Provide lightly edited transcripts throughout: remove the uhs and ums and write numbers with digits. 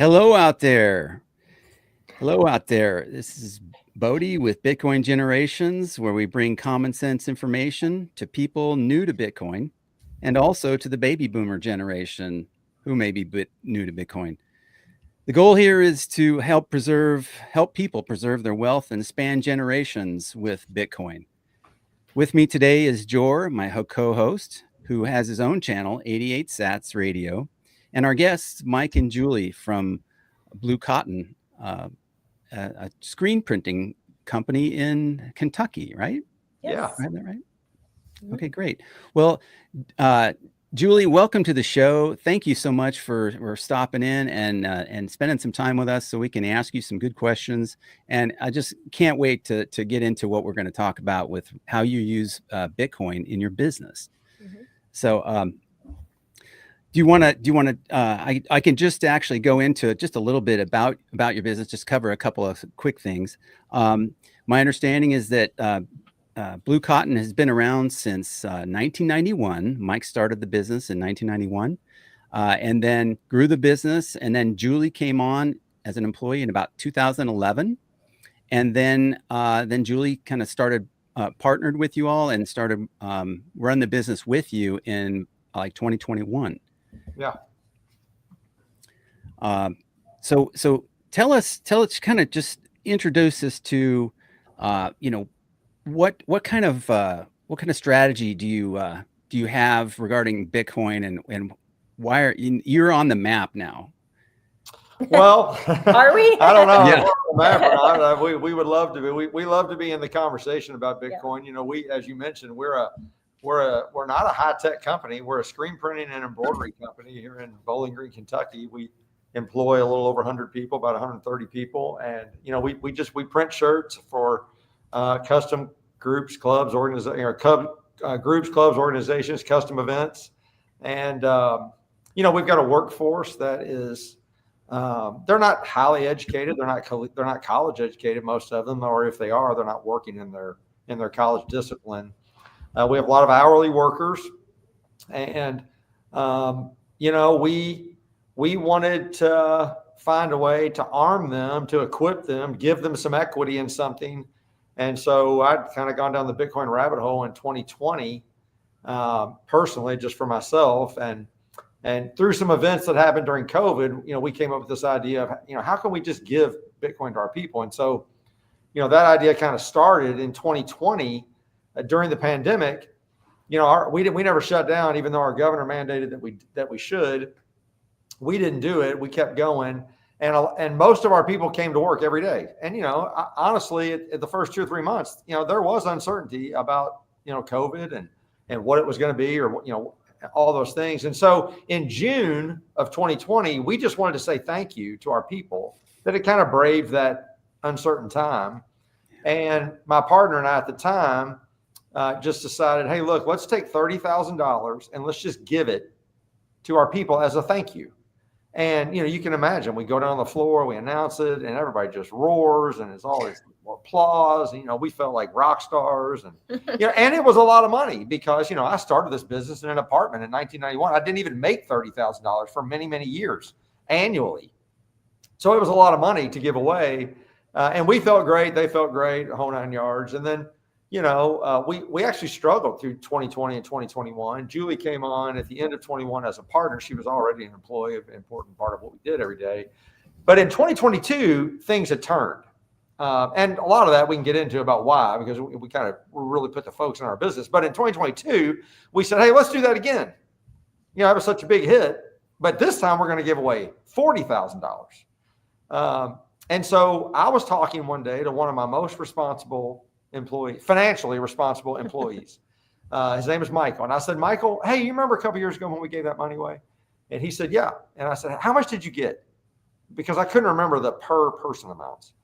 Hello out there. Hello out there. This is Bodie with Bitcoin Generations, where we bring common sense information to people new to Bitcoin and also to the baby boomer generation who may be new to Bitcoin. The goal here is to help people preserve their wealth and span generations with Bitcoin. With me today is Jor, my co-host, who has his own channel, 88 Sats Radio, and our guests, Mike and Julie from Blue Cotton, a screen printing company in Kentucky, right? Yes. I have that right? Okay, great. Well, Julie, welcome to the show. Thank you so much for stopping in and spending some time with us so we can ask you some good questions. And I just can't wait to get into what we're going to talk about with how you use Bitcoin in your business. Mm-hmm. So, do you want to? I can just actually go into just a little bit about your business. Just cover a couple of quick things. My understanding is that Blue Cotton has been around since 1991. Mike started the business in 1991, and then grew the business. And then Julie came on as an employee in about 2011, and then Julie kind of started partnered with you all and started run the business with you in like 2021. Yeah. So tell us, kind of just introduce us to, what kind of strategy do you have regarding Bitcoin and why you're on the map now? Well, are we? I don't know. Yeah. If we're on the map or not. We would love to be. We love to be in the conversation about Bitcoin. Yeah. You know, we, as you mentioned, we're not a high-tech company. We're a screen printing and embroidery company here in Bowling Green, Kentucky. We employ a little over 100 people, about 130 people. And, you know, we print shirts for custom groups, clubs, organizations, custom events. And, we've got a workforce that is, they're not highly educated. They're not college educated, most of them, or if they are, they're not working in their college discipline. We have a lot of hourly workers, and we wanted to find a way to arm them, to equip them, give them some equity in something. And so I'd kind of gone down the Bitcoin rabbit hole in 2020, personally, just for myself, and through some events that happened during COVID, we came up with this idea of, how can we just give Bitcoin to our people? And so, that idea kind of started in 2020. During the pandemic, we never shut down, even though our governor mandated that we should. We didn't do it. We kept going, and most of our people came to work every day. And honestly, at the first 2 or 3 months, there was uncertainty about COVID and what it was going to be, or all those things. And so in June of 2020, we just wanted to say thank you to our people that had kind of braved that uncertain time. And my partner and I at the time just decided, hey, look, let's take $30,000 and let's just give it to our people as a thank you. And, you can imagine, we go down the floor, we announce it, and everybody just roars, and it's all this applause. And, we felt like rock stars, and, and it was a lot of money because, I started this business in an apartment in 1991. I didn't even make $30,000 for many, many years annually. So it was a lot of money to give away. And we felt great. They felt great, the whole 9 yards. And then, we actually struggled through 2020 and 2021. Julie came on at the end of 21 as a partner. She was already an employee, an important part of what we did every day. But in 2022, things had turned. And a lot of that we can get into about why, because we kind of really put the focus on our business. But in 2022, we said, hey, let's do that again. It was such a big hit. But this time we're going to give away $40,000. And so I was talking one day to one of my most financially responsible employees. His name is Michael. And I said, Michael, hey, you remember a couple of years ago when we gave that money away? And he said, yeah. And I said, how much did you get? Because I couldn't remember the per person amounts.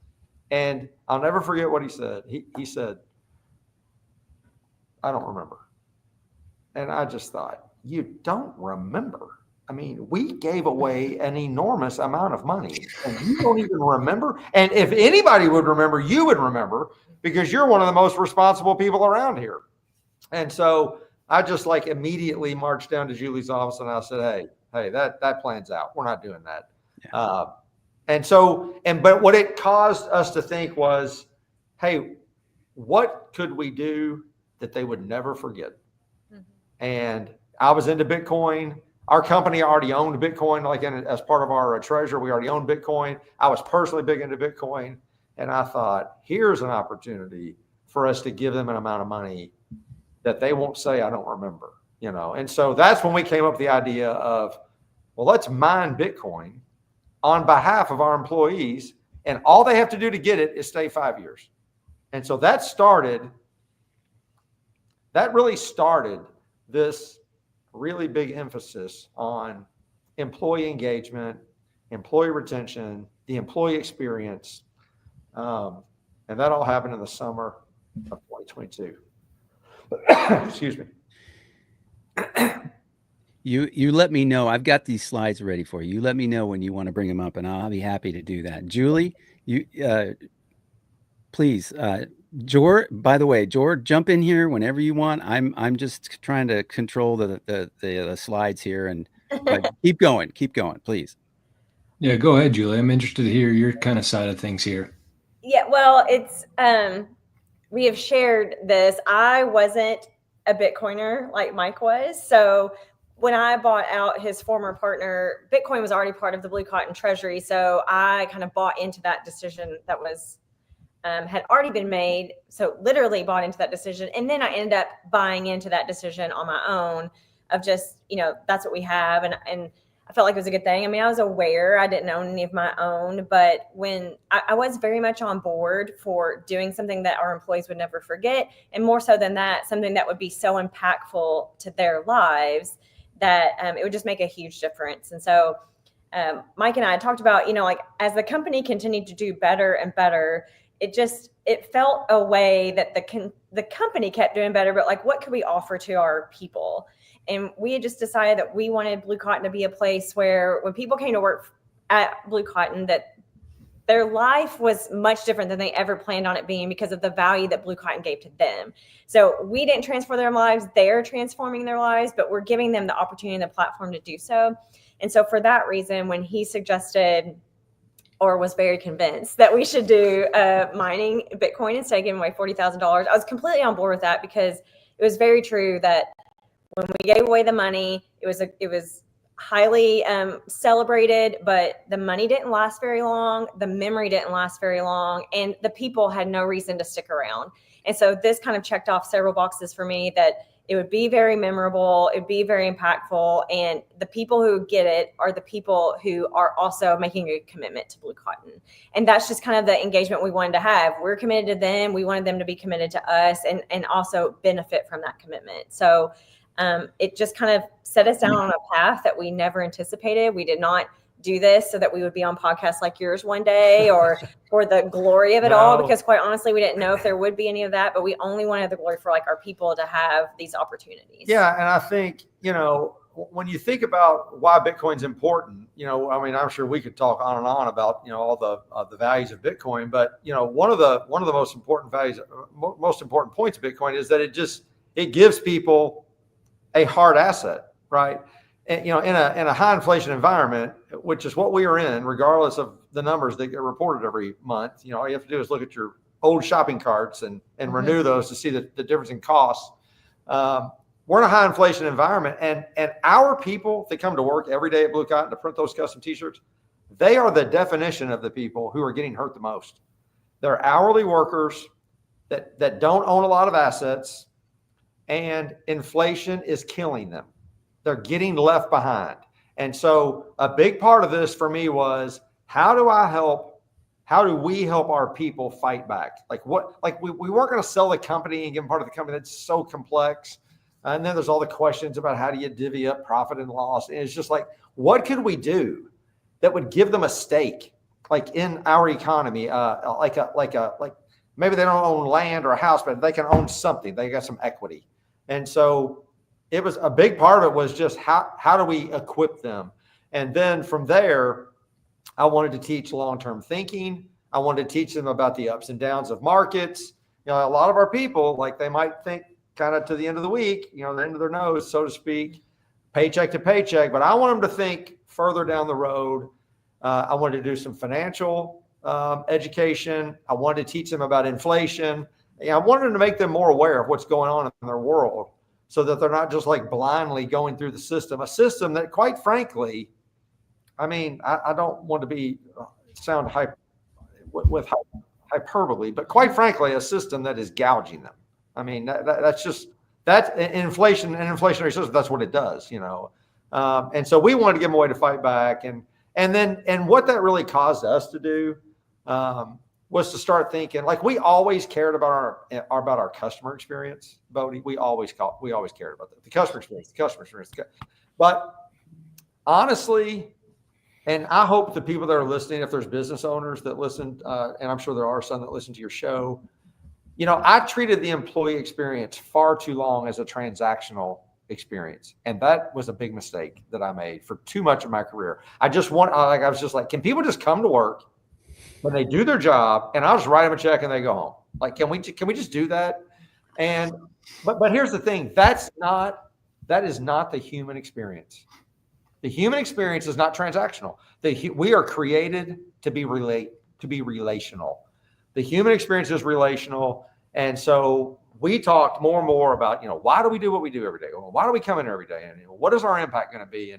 And I'll never forget what he said. He said, I don't remember. And I just thought, you don't remember? I mean, we gave away an enormous amount of money and you don't even remember. And if anybody would remember, you would remember, because you're one of the most responsible people around here. And so I just immediately marched down to Julie's office and I said, hey, that plan's out. We're not doing that. Yeah. But what it caused us to think was, hey, what could we do that they would never forget? Mm-hmm. And I was into Bitcoin. Our company already owned Bitcoin, as part of our treasurer, we already owned Bitcoin. I was personally big into Bitcoin. And I thought, here's an opportunity for us to give them an amount of money that they won't say, I don't remember, And so that's when we came up with the idea of, well, let's mine Bitcoin on behalf of our employees. And all they have to do to get it is stay 5 years. And so that really started this really big emphasis on employee engagement, employee retention, the employee experience. And that all happened in the summer of 2022. Excuse me. You let me know. I've got these slides ready for you. You let me know when you want to bring them up, and I'll be happy to do that. Julie, please, George. By the way, George, jump in here whenever you want. I'm just trying to control the slides here, and keep going, please. Yeah, go ahead, Julie. I'm interested to hear your kind of side of things here. Yeah, well, it's we have shared this. I wasn't a Bitcoiner like Mike was, so when I bought out his former partner, Bitcoin was already part of the Blue Cotton Treasury. So I kind of bought into that decision that was had already been made. So literally bought into that decision. And then I ended up buying into that decision on my own of just, that's what we have. And I felt like it was a good thing. I mean, I was aware I didn't own any of my own, but when I was very much on board for doing something that our employees would never forget. And more so than that, something that would be so impactful to their lives that it would just make a huge difference. And so Mike and I talked about, as the company continued to do better and better, it felt a way that the company kept doing better, but what could we offer to our people? And we had just decided that we wanted Blue Cotton to be a place where when people came to work at Blue Cotton, that their life was much different than they ever planned on it being because of the value that Blue Cotton gave to them. So we didn't transform their lives, they're transforming their lives, but we're giving them the opportunity and the platform to do so. And so for that reason, when he suggested or was very convinced that we should do mining Bitcoin instead of giving away $40,000, I was completely on board with that because it was very true that when we gave away the money, it was highly celebrated, but the money didn't last very long. The memory didn't last very long, and the people had no reason to stick around. And so this kind of checked off several boxes for me that it would be very memorable, it'd be very impactful, and the people who get it are the people who are also making a commitment to Blue Cotton. And that's just kind of the engagement we wanted to have. We're committed to them, we wanted them to be committed to us and also benefit from that commitment. So it just kind of set us down on a path that we never anticipated. We did not do this so that we would be on podcasts like yours one day or for the glory of it all, because quite honestly, we didn't know if there would be any of that, but we only wanted the glory for our people to have these opportunities. Yeah. And I think, when you think about why Bitcoin's important, I'm sure we could talk on and on about, all the values of Bitcoin, but, one of the most important values, most important points of Bitcoin is that it gives people a hard asset, right? And, in a high inflation environment, which is what we are in, regardless of the numbers that get reported every month, all you have to do is look at your old shopping carts and renew those to see the difference in costs. We're in a high inflation environment, and our people that come to work every day at Blue Cotton to print those custom t-shirts, they are the definition of the people who are getting hurt the most. They're hourly workers that don't own a lot of assets, and inflation is killing them. They're getting left behind. And so a big part of this for me was, how do we help our people fight back? We weren't going to sell the company and give them part of the company. That's so complex. And then there's all the questions about how do you divvy up profit and loss? And it's just what could we do that would give them a stake, in our economy? Maybe they don't own land or a house, but they can own something. They got some equity. And so it was a big part of it was just how do we equip them? And then from there, I wanted to teach long-term thinking. I wanted to teach them about the ups and downs of markets. A lot of our people, they might think kind of to the end of the week, the end of their nose, so to speak, paycheck to paycheck. But I want them to think further down the road I wanted to do some financial education. I wanted to teach them about inflation. I wanted to make them more aware of what's going on in their world so that they're not just like blindly going through the system, a system that, quite frankly, I mean, I don't want to be sound with hyperbole, but quite frankly, a system that is gouging them. I mean, that's just, that's inflation and inflationary system. That's what it does, you know? And so we wanted to give them a way to fight back. And what that really caused us to do was to start thinking, like, we always cared about our customer experience, Bodie. We always cared about the customer experience. But honestly, and I hope the people that are listening, if there's business owners that listen, and I'm sure there are some that listen to your show, you know, I treated the employee experience far too long as a transactional experience. And that was a big mistake that I made for too much of my career. I was just like, can people just come to work when they do their job and I'll just write them a check and they go home? Like, can we just do that? And, but here's the thing, that is not the human experience. The human experience is not transactional. We are created to be relational. The human experience is relational. And so we talked more and more about, you know, why do we do what we do every day? Well, why do we come in every day? And what is our impact going to be?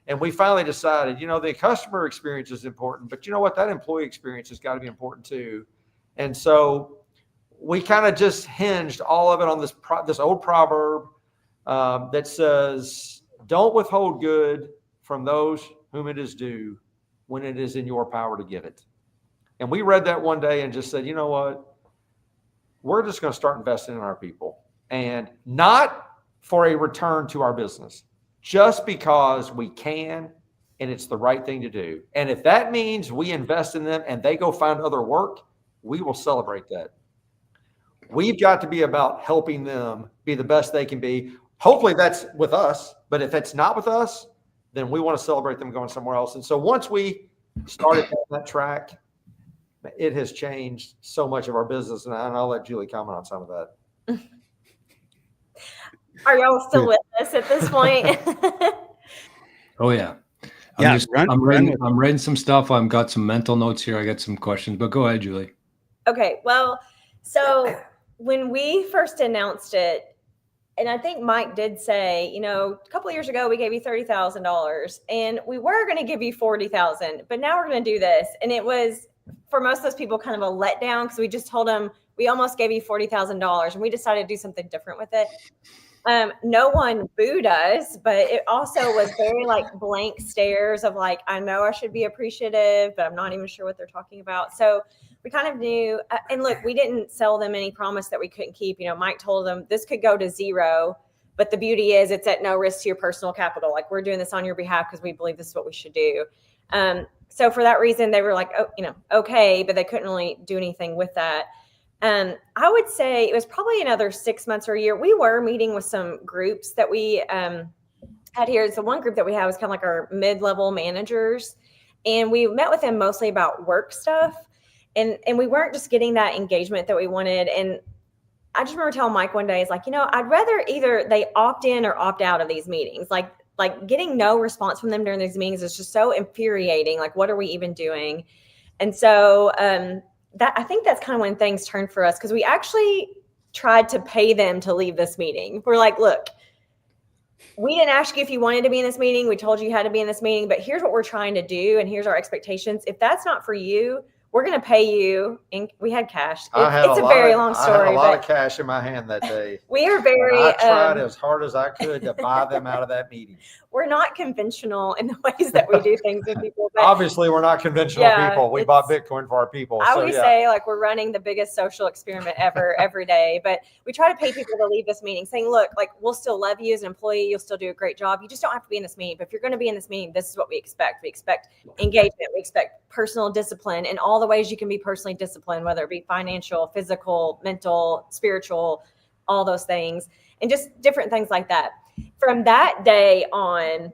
And we finally decided, you know, the customer experience is important, but you know what? That employee experience has got to be important too. And so we kind of just hinged all of it on this old proverb that says, don't withhold good from those whom it is due when it is in your power to give it. And we read that one day and just said, you know what? We're just going to start investing in our people, and not for a return to our business, just because we can and it's the right thing to do. And if that means we invest in them and they go find other work, we will celebrate that. We've got to be about helping them be the best they can be. Hopefully that's with us, but if it's not with us, then we want to celebrate them going somewhere else. And so once we started on that track, it has changed so much of our business. And I'll let Julie comment on some of that. Are y'all still with us at this point? Oh yeah. I'm reading some stuff. I've got some mental notes here. I got some questions, but go ahead, Julie. Okay. Well, so when we first announced it, and I think Mike did say, you know, a couple of years ago, we gave you $30,000 and we were going to give you $40,000, but now we're going to do this. And it was, for most of those people, kind of a letdown, because we just told them we almost gave you $40,000 and we decided to do something different with it. No one booed us, but it also was very like blank stares of like, I know I should be appreciative, but I'm not even sure what they're talking about. So we kind of knew, and look, we didn't sell them any promise that we couldn't keep. You know, Mike told them this could go to zero, but the beauty is it's at no risk to your personal capital. Like, we're doing this on your behalf because we believe this is what we should do. So for that reason, they were like, oh, you know, okay, but they couldn't really do anything with that. I would say it was probably another 6 months or a year. We were meeting with some groups that we had here. So one group that we have is kind of like our mid-level managers. And we met with them mostly about work stuff. And we weren't just getting that engagement that we wanted. And I just remember telling Mike one day, it's like, you know, I'd rather either they opt in or opt out of these meetings. Like getting no response from them during these meetings is just so infuriating. Like, what are we even doing? And so that I think that's kind of when things turned for us, because we actually tried to pay them to leave this meeting. We're like, look, we didn't ask you if you wanted to be in this meeting. We told you you had to be in this meeting, but here's what we're trying to do. And here's our expectations. If that's not for you, we're going to pay you. And we had cash. It's a very long story. I had a lot of cash in my hand that day. We are very. I tried as hard as I could to buy them out of that meeting. We're not conventional in the ways that we do things with people. But obviously, we're not conventional people. We bought Bitcoin for our people. I always say, like, we're running the biggest social experiment ever every day. But we try to pay people to leave this meeting saying, look, like, we'll still love you as an employee. You'll still do a great job. You just don't have to be in this meeting. But if you're going to be in this meeting, this is what we expect. We expect engagement. We expect personal discipline in all the ways you can be personally disciplined, whether it be financial, physical, mental, spiritual, all those things, and just different things like that. From that day on,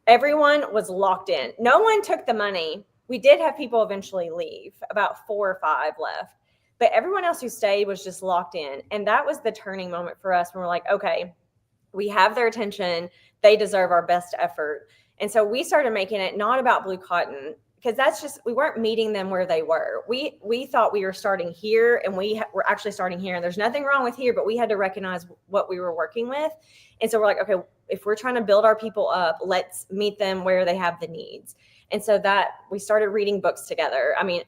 everyone was locked in. No one took the money. We did have people eventually leave, about 4 or 5 left, but everyone else who stayed was just locked in. And that was the turning moment for us when we're like, okay, we have their attention. They deserve our best effort. And so we started making it not about Blue Cotton, because that's just, we weren't meeting them where they were. We thought we were starting here, and were actually starting here, and there's nothing wrong with here, but we had to recognize what we were working with. And so we're like, okay, if we're trying to build our people up, let's meet them where they have the needs. And so that we started reading books together. I mean,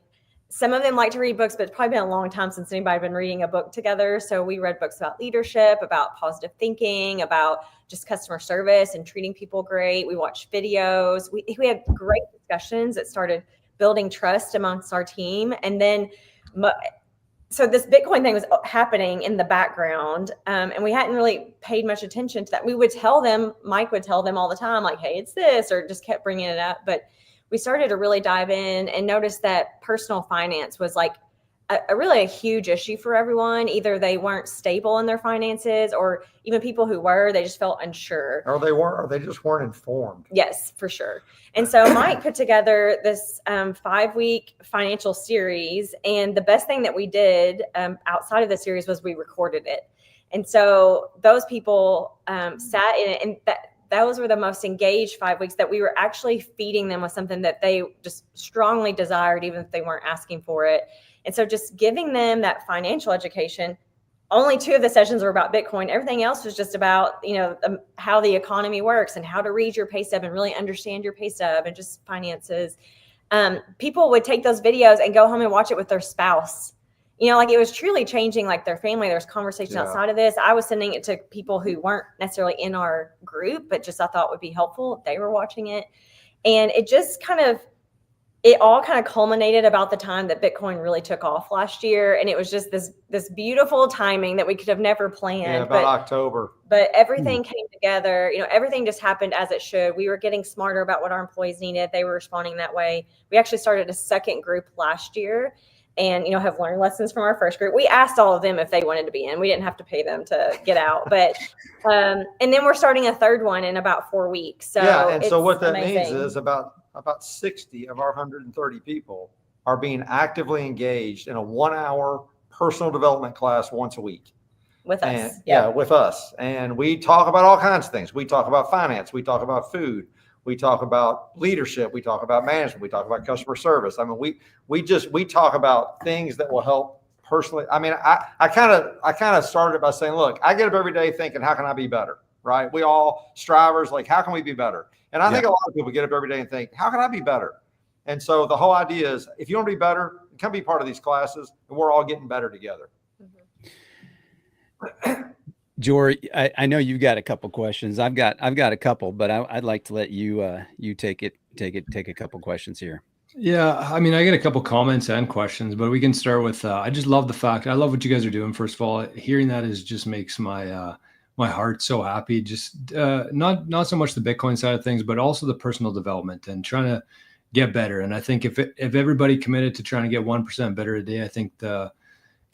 some of them like to read books, but it's probably been a long time since anybody had been reading a book together. So we read books about leadership, about positive thinking, about just customer service and treating people great. We watched videos. We had great discussions that started building trust amongst our team. And then, so this Bitcoin thing was happening in the background, and we hadn't really paid much attention to that. We would tell them, Mike would tell them all the time, like, hey, it's this, or just kept bringing it up. But we started to really dive in and notice that personal finance was like a really huge issue for everyone. Either they weren't stable in their finances, or even people who were, they just felt unsure. Or they just weren't informed. Yes, for sure. And so Mike put together this 5-week financial series. And the best thing that we did outside of the series was we recorded it. And so those people sat in it, and those were the most engaged 5 weeks, that we were actually feeding them with something that they just strongly desired, even if they weren't asking for it. And so just giving them that financial education. Only 2 of the sessions were about Bitcoin. Everything else was just about, how the economy works and how to read your pay stub and really understand your pay stub and just finances. People would take those videos and go home and watch it with their spouse. Like it was truly changing like their family. There was conversation outside of this. I was sending it to people who weren't necessarily in our group, but just I thought would be helpful if they were watching it. And it all kind of culminated about the time that Bitcoin really took off last year. And it was just this beautiful timing that we could have never planned. Yeah, about October. But everything came together. Everything just happened as it should. We were getting smarter about what our employees needed. They were responding that way. We actually started a second group last year, and have learned lessons from our first group. We asked all of them if they wanted to be in. We didn't have to pay them to get out, but and then we're starting a third one in about 4 weeks. So yeah, and so what that amazing. means is about 60 of our 130 people are being actively engaged in a 1-hour personal development class once a week with us. And, yeah, with us. And we talk about all kinds of things. We talk about finance. We talk about food. We talk about leadership. We talk about management. We talk about customer service. I mean, we talk about things that will help personally. I mean, I kind of started by saying, look, I get up every day thinking, how can I be better? Right? We all strivers, like, how can we be better? And I think a lot of people get up every day and think, how can I be better? And so the whole idea is, if you want to be better, come be part of these classes, and we're all getting better together. Jory, I know you've got a couple questions. I've got a couple, but I'd like to let you take a couple questions here. Yeah, I mean, I get a couple comments and questions, but we can start with. I just love the fact. I love what you guys are doing. First of all, hearing that just makes my heart so happy. Just not so much the Bitcoin side of things, but also the personal development and trying to get better. And I think if everybody committed to trying to get 1% better a day, I think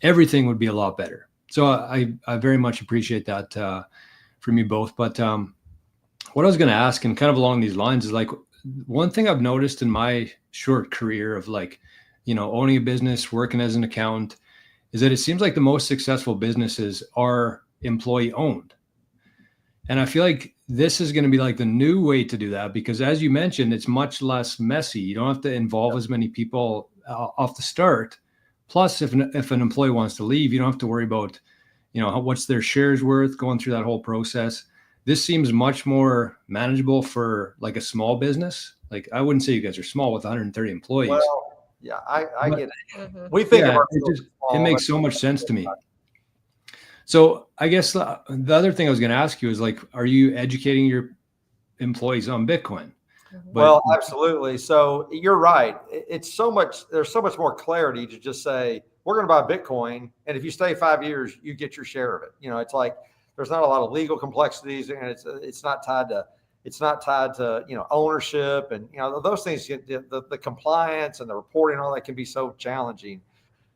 everything would be a lot better. So I very much appreciate that from you both. But what I was going to ask, and kind of along these lines, is like, one thing I've noticed in my short career of owning a business, working as an accountant, is that it seems like the most successful businesses are employee owned. And I feel like this is going to be like the new way to do that, because as you mentioned, it's much less messy. You don't have to involve as many people off the start. Plus, if an employee wants to leave, you don't have to worry about, what's their shares worth, going through that whole process. This seems much more manageable for like a small business. Like, I wouldn't say you guys are small with 130 employees. Well, yeah, I get it. Mm-hmm. We think of it makes so much sense to me. So I guess the other thing I was going to ask you is, like, are you educating your employees on Bitcoin? Well, absolutely. So you're right. There's so much more clarity to just say, we're going to buy Bitcoin, and if you stay 5 years, you get your share of it. It's like, there's not a lot of legal complexities, and it's not tied to ownership, and those things, the compliance and the reporting, all that can be so challenging.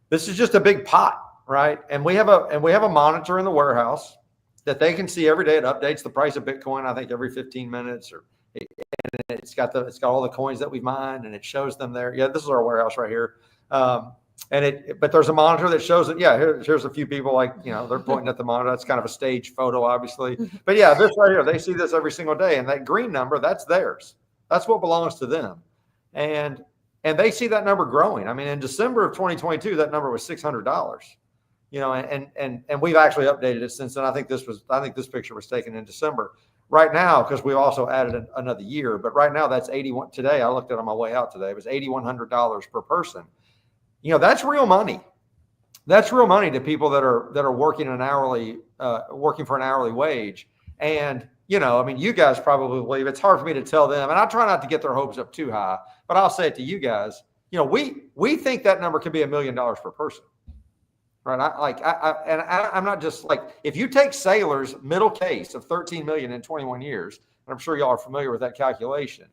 This is just a big pot, right? And we have a monitor in the warehouse that they can see every day. It updates the price of Bitcoin, I think every 15 minutes, and it's got all the coins that we've mined, and it shows them there. Yeah, this is our warehouse right here. But there's a monitor that shows it. Yeah, here's a few people, they're pointing at the monitor. That's kind of a stage photo, obviously. But yeah, this right here, they see this every single day, and that green number, that's theirs. That's what belongs to them. And and they see that number growing. I mean, in December of 2022, that number was $600. You know, and we've actually updated it since then. I think this picture was taken in December. Right now, because we also added another year, but right now that's 81. Today, I looked at it on my way out today. It was $8,100 per person. You know, that's real money. That's real money to people that are working working for an hourly wage. And, you know, I mean, you guys probably believe, it's hard for me to tell them, and I try not to get their hopes up too high, but I'll say it to you guys. You know, we think that number could be $1 million per person. Right. I'm not just like, if you take Sailor's middle case of 13 million in 21 years, and I'm sure y'all are familiar with that calculation.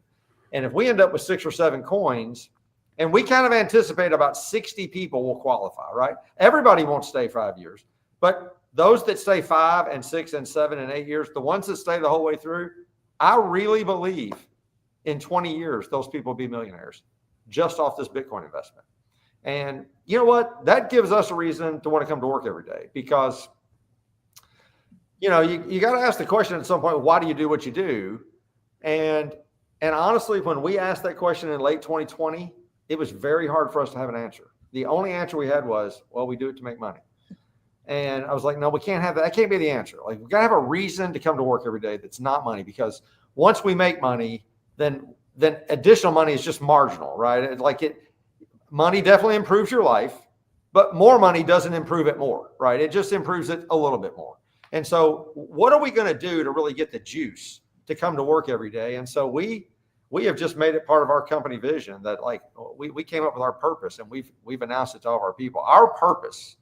And if we end up with 6 or 7 coins, and we kind of anticipate about 60 people will qualify, right? Everybody won't stay 5 years, but those that stay 5 and 6 and 7 and 8 years, the ones that stay the whole way through, I really believe in 20 years, those people will be millionaires just off this Bitcoin investment. And you know what? That gives us a reason to want to come to work every day, because, you know, you got to ask the question at some point, why do you do what you do? And honestly, when we asked that question in late 2020, it was very hard for us to have an answer. The only answer we had was, well, we do it to make money. And I was like, no, we can't have that. That can't be the answer. Like, we got to have a reason to come to work every day that's not money, because once we make money, then additional money is just marginal, right? Money definitely improves your life, but more money doesn't improve it more, right? It just improves it a little bit more. And so what are we going to do to really get the juice to come to work every day? And so we have just made it part of our company vision that, like, we came up with our purpose, and we've announced it to all of our people. Our purpose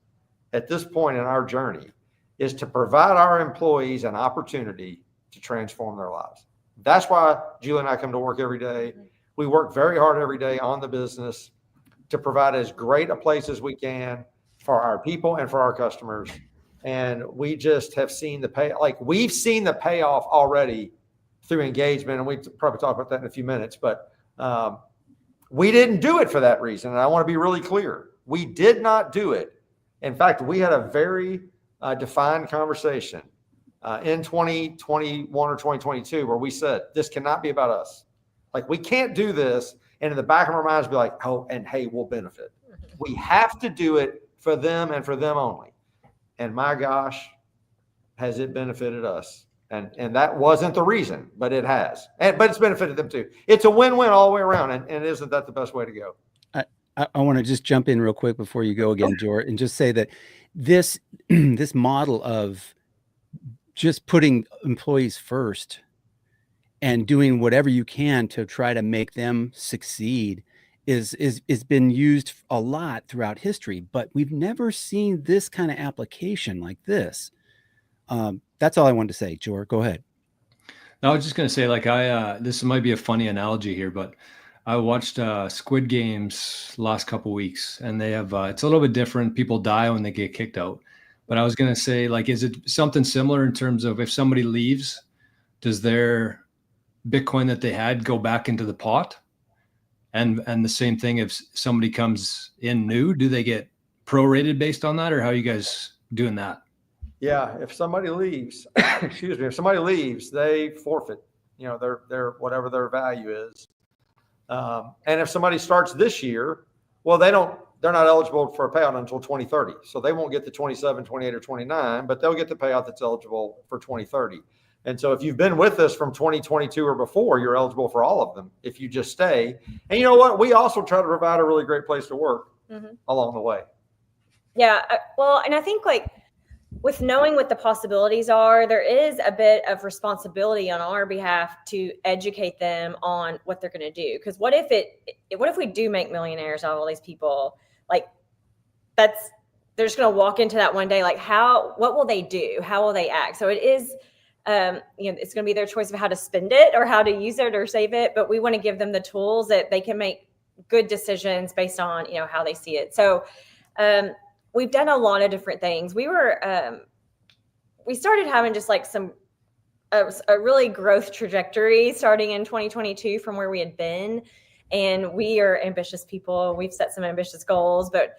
at this point in our journey is to provide our employees an opportunity to transform their lives. That's why Julie and I come to work every day. We work very hard every day on the business to provide as great a place as we can for our people and for our customers. And we just have seen we've seen the payoff already through engagement. And we probably talk about that in a few minutes, but we didn't do it for that reason. And I want to be really clear. We did not do it. In fact, we had a very defined conversation in 2021 or 2022 where we said, this cannot be about us. Like, we can't do this and in the back of our minds be like, oh, and hey, we'll benefit. We have to do it for them and for them only. And my gosh, has it benefited us? And that wasn't the reason, but it has. But it's benefited them too. It's a win-win all the way around. And isn't that the best way to go? I want to just jump in real quick before you go again, Jor, and just say that this model of just putting employees first and doing whatever you can to try to make them succeed is been used a lot throughout history, but we've never seen this kind of application like this. That's all I wanted to say. Jor, go ahead. I was just going to say, like, this might be a funny analogy here, but I watched Squid Games last couple weeks, and they have it's a little bit different. People die when they get kicked out. But I was going to say, like, is it something similar in terms of if somebody leaves, does their Bitcoin that they had go back into the pot? And the same thing if somebody comes in new, do they get prorated based on that, or how are you guys doing that? Yeah, if somebody leaves, if somebody leaves, they forfeit, you know, their whatever their value is. And if somebody starts this year, well, they're not eligible for a payout until 2030. So they won't get the 27, 28, or 29, but they'll get the payout that's eligible for 2030. And so if you've been with us from 2022 or before, you're eligible for all of them if you just stay. And you know what? We also try to provide a really great place to work along the way. Yeah. Well, and I think, like, with knowing what the possibilities are, there is a bit of responsibility on our behalf to educate them on what they're going to do. Because what if we do make millionaires out of all these people? Like, they're just going to walk into that one day. Like, what will they do? How will they act? So it is, it's going to be their choice of how to spend it or how to use it or save it. But we want to give them the tools that they can make good decisions based on, how they see it. So, we've done a lot of different things. We started having just like a really growth trajectory starting in 2022 from where we had been. And we are ambitious people. We've set some ambitious goals, but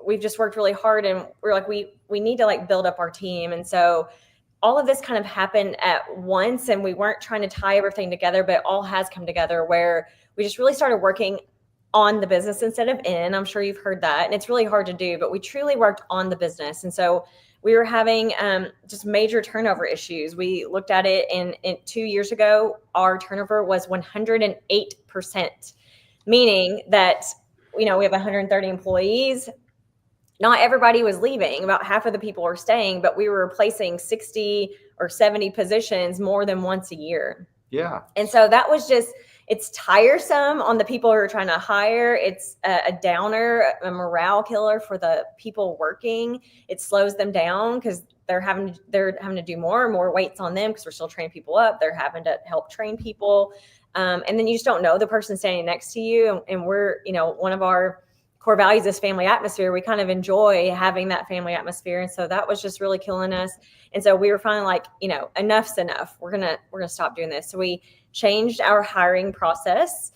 we've just worked really hard, and we're like, we need to like build up our team. And so all of this kind of happened at once, and we weren't trying to tie everything together, but it all has come together where we just really started working on the business instead of in. I'm sure you've heard that. And it's really hard to do, but we truly worked on the business. And so we were having just major turnover issues. We looked at it and 2 years ago, our turnover was 108%, meaning that, we have 130 employees. Not everybody was leaving. About half of the people were staying, but we were replacing 60 or 70 positions more than once a year. Yeah. And so that was it's tiresome on the people who are trying to hire. It's a downer, a morale killer for the people working. It slows them down because they're having to do more and more weights on them because we're still training people up. They're having to help train people. And then you just don't know the person standing next to you. And we're, one of our core values is family atmosphere. We kind of enjoy having that family atmosphere. And so that was just really killing us. And so we were finally like, enough's enough. We're going to stop doing this. So we changed our hiring process.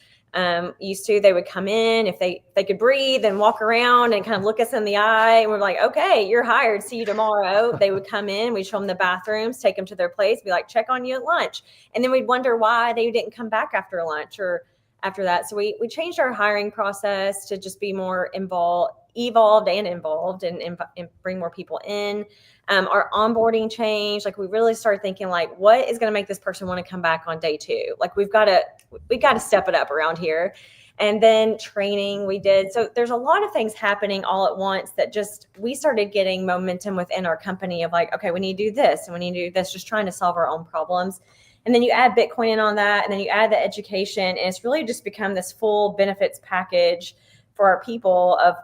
Used to, they would come in if they could breathe and walk around and kind of look us in the eye. And we're like, okay, you're hired. See you tomorrow. They would come in, we'd show them the bathrooms, take them to their place, be like, check on you at lunch. And then we'd wonder why they didn't come back after lunch or after that. So we changed our hiring process to just be more evolved and involved and bring more people in. Our onboarding changed. Like we really started thinking like, what is going to make this person want to come back on day 2? Like we got to step it up around here. And then training we did. So there's a lot of things happening all at once that we started getting momentum within our company of like, okay, we need to do this and we need to do this, just trying to solve our own problems. And then you add Bitcoin in on that, and then you add the education, and it's really just become this full benefits package for our people of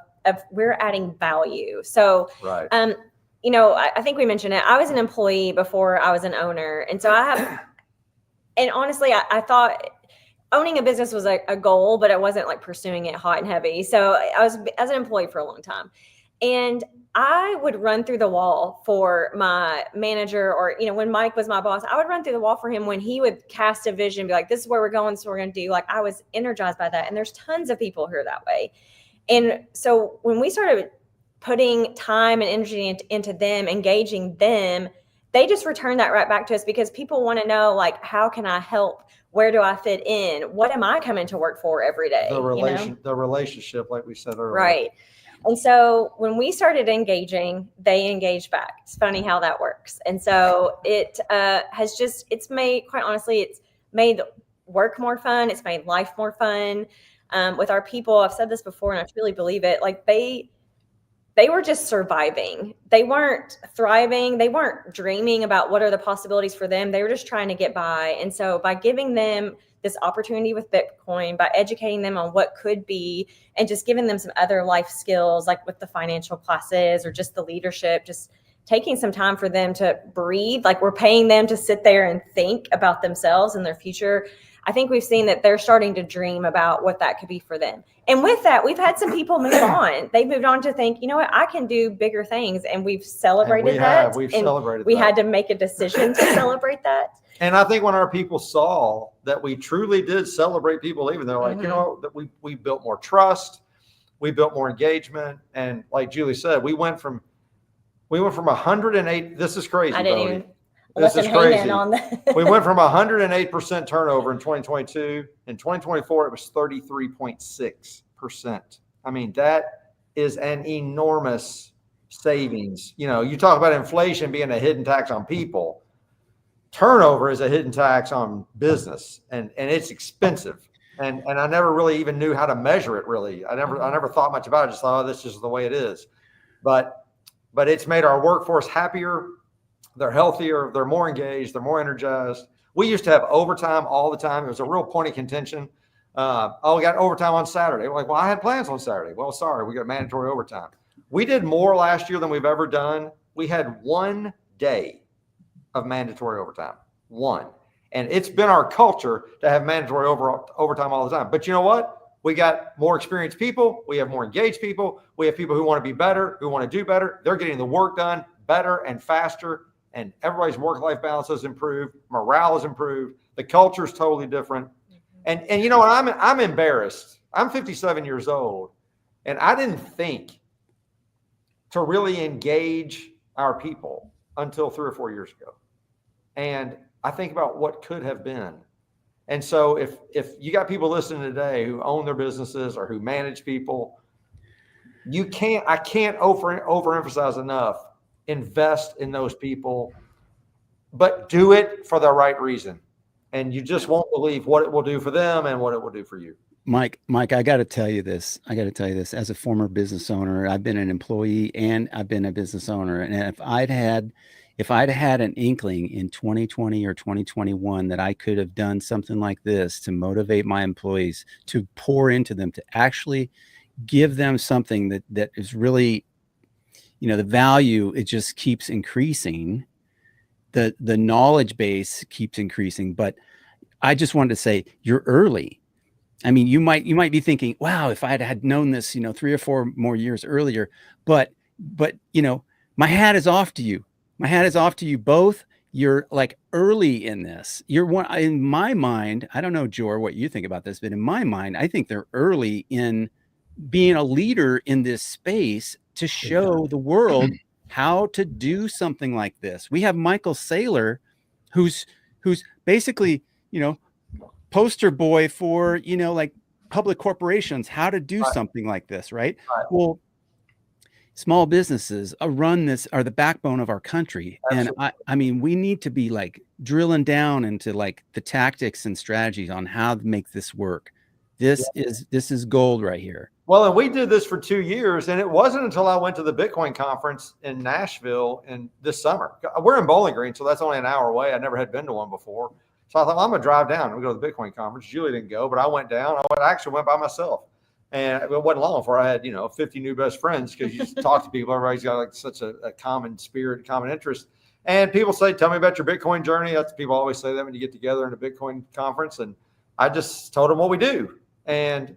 we're adding value. So, Right. I think we mentioned it. I was an employee before I was an owner. And so and honestly, I thought owning a business was a goal, but I wasn't like pursuing it hot and heavy. So I was as an employee for a long time. And I would run through the wall for my manager, or, when Mike was my boss, I would run through the wall for him when he would cast a vision, be like, this is where we're going. This is what we're going to do. Like I was energized by that. And there's tons of people who are that way. And so when we started putting time and energy into them, engaging them, they just return that right back to us because people want to know, like, how can I help? Where do I fit in? What am I coming to work for every day? The relationship, like we said earlier. Right. And so when we started engaging, they engaged back. It's funny how that works. And so it it's made work more fun. It's made life more fun with our people. I've said this before and I truly believe it. Like they were just surviving. They weren't thriving. They weren't dreaming about what are the possibilities for them. They were just trying to get by. And so by giving them this opportunity with Bitcoin, by educating them on what could be and just giving them some other life skills, like with the financial classes or just the leadership, just taking some time for them to breathe, like we're paying them to sit there and think about themselves and their future. I think we've seen that they're starting to dream about what that could be for them. And with that, we've had some people move on. They've moved on to think, you know what, I can do bigger things. And we've celebrated that. We've celebrated we that. had to make a decision to celebrate that. And I think when our people saw that we truly did celebrate people leaving, they're like, that we built more trust, we built more engagement. And like Julie said, we went from 108. This is crazy. I didn't even This is crazy. On that. We went from 108% turnover in 2022. In 2024, it was 33.6%. I mean, that is an enormous savings. You talk about inflation being a hidden tax on people. Turnover is a hidden tax on business, and it's expensive. And I never really even knew how to measure it. Really, I never thought much about it. Just thought, oh, this is the way it is. But it's made our workforce happier. They're healthier. They're more engaged. They're more energized. We used to have overtime all the time. It was a real point of contention. We got overtime on Saturday. We're like, well, I had plans on Saturday. Well, sorry, we got mandatory overtime. We did more last year than we've ever done. We had 1 day of mandatory overtime. 1. And it's been our culture to have mandatory overtime all the time. But you know what? We got more experienced people. We have more engaged people. We have people who want to be better, who want to do better. They're getting the work done better and faster. And everybody's work-life balance has improved. Morale has improved. The culture is totally different. And you know what? I'm embarrassed. I'm 57 years old, and I didn't think to really engage our people until 3 or 4 years ago. And I think about what could have been. And so if you got people listening today who own their businesses or who manage people, I can't overemphasize enough, invest in those people, but do it for the right reason. And you just won't believe what it will do for them and what it will do for you. Mike, I got to tell you this. As a former business owner, I've been an employee and I've been a business owner. And if I'd had an inkling in 2020 or 2021 that I could have done something like this to motivate my employees, to pour into them, to actually give them something that is really, the value, it just keeps increasing. The knowledge base keeps increasing. But I just wanted to say, you're early. I mean, you might be thinking, wow, if I had known this, 3 or 4 more years earlier, but my hat is off to you. My hat is off to you both. You're like early in this. You're one, in my mind, I don't know, Jor, what you think about this, but in my mind, I think they're early in being a leader in this space to show the world how to do something like this. We have Michael Saylor, who's basically, poster boy for, like public corporations, how to do something like this, right? Well, small businesses are the backbone of our country. Absolutely. And I mean, we need to be like drilling down into like the tactics and strategies on how to make this work. This is gold right here. Well, and we did this for 2 years, and it wasn't until I went to the Bitcoin conference in Nashville this summer. We're in Bowling Green, so that's only an hour away. I never had been to one before. So I thought, well, I'm going to drive down and go to the Bitcoin conference. Julie didn't go, but I went down. I actually went by myself. And it wasn't long before I had, 50 new best friends, because you just talk to people. Everybody's got like such a common spirit, common interest. And people say, tell me about your Bitcoin journey. People always say that when you get together in a Bitcoin conference. And I just told them what we do. And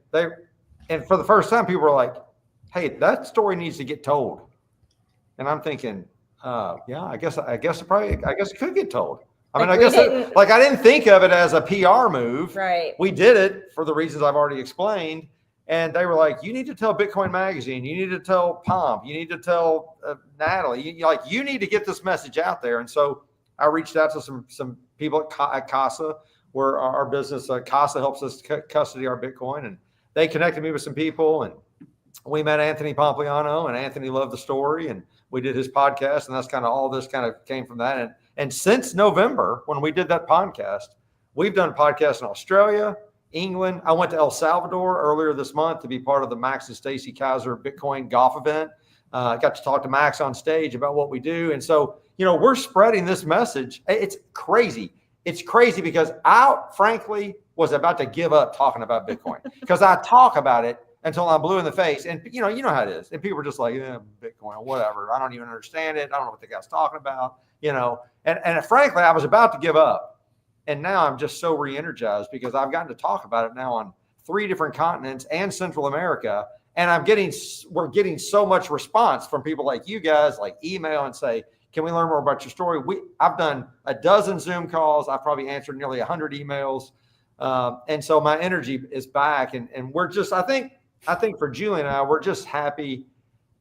for the first time, people were like, hey, that story needs to get told. And I'm thinking, yeah, I guess it could get told. I mean, I didn't think of it as a PR move. Right. We did it for the reasons I've already explained. And they were like, you need to tell Bitcoin Magazine. You need to tell Pomp. You need to tell Natalie. You need to get this message out there. And so I reached out to some people at Casa, where our business, Casa, helps us custody our Bitcoin. And they connected me with some people. And we met Anthony Pompliano, and Anthony loved the story. And we did his podcast. And that's kind of all this kind of came from that. And since November, when we did that podcast, we've done podcasts in Australia, England. I went to El Salvador earlier this month to be part of the Max and Stacy Kaiser Bitcoin golf event. I got to talk to Max on stage about what we do. And so, we're spreading this message. It's crazy. It's crazy because I frankly was about to give up talking about Bitcoin, because I talk about it until I'm blue in the face. And you know how it is. And people are just like, yeah, Bitcoin, whatever. I don't even understand it. I don't know what the guy's talking about, and frankly, I was about to give up. And now I'm just so re-energized because I've gotten to talk about it now on 3 different continents and Central America. And we're getting so much response from people like you guys, like email and say, can we learn more about your story? I've done a dozen Zoom calls. I've probably answered nearly 100 emails. And so my energy is back. And we're just, I think for Julie and I, we're just happy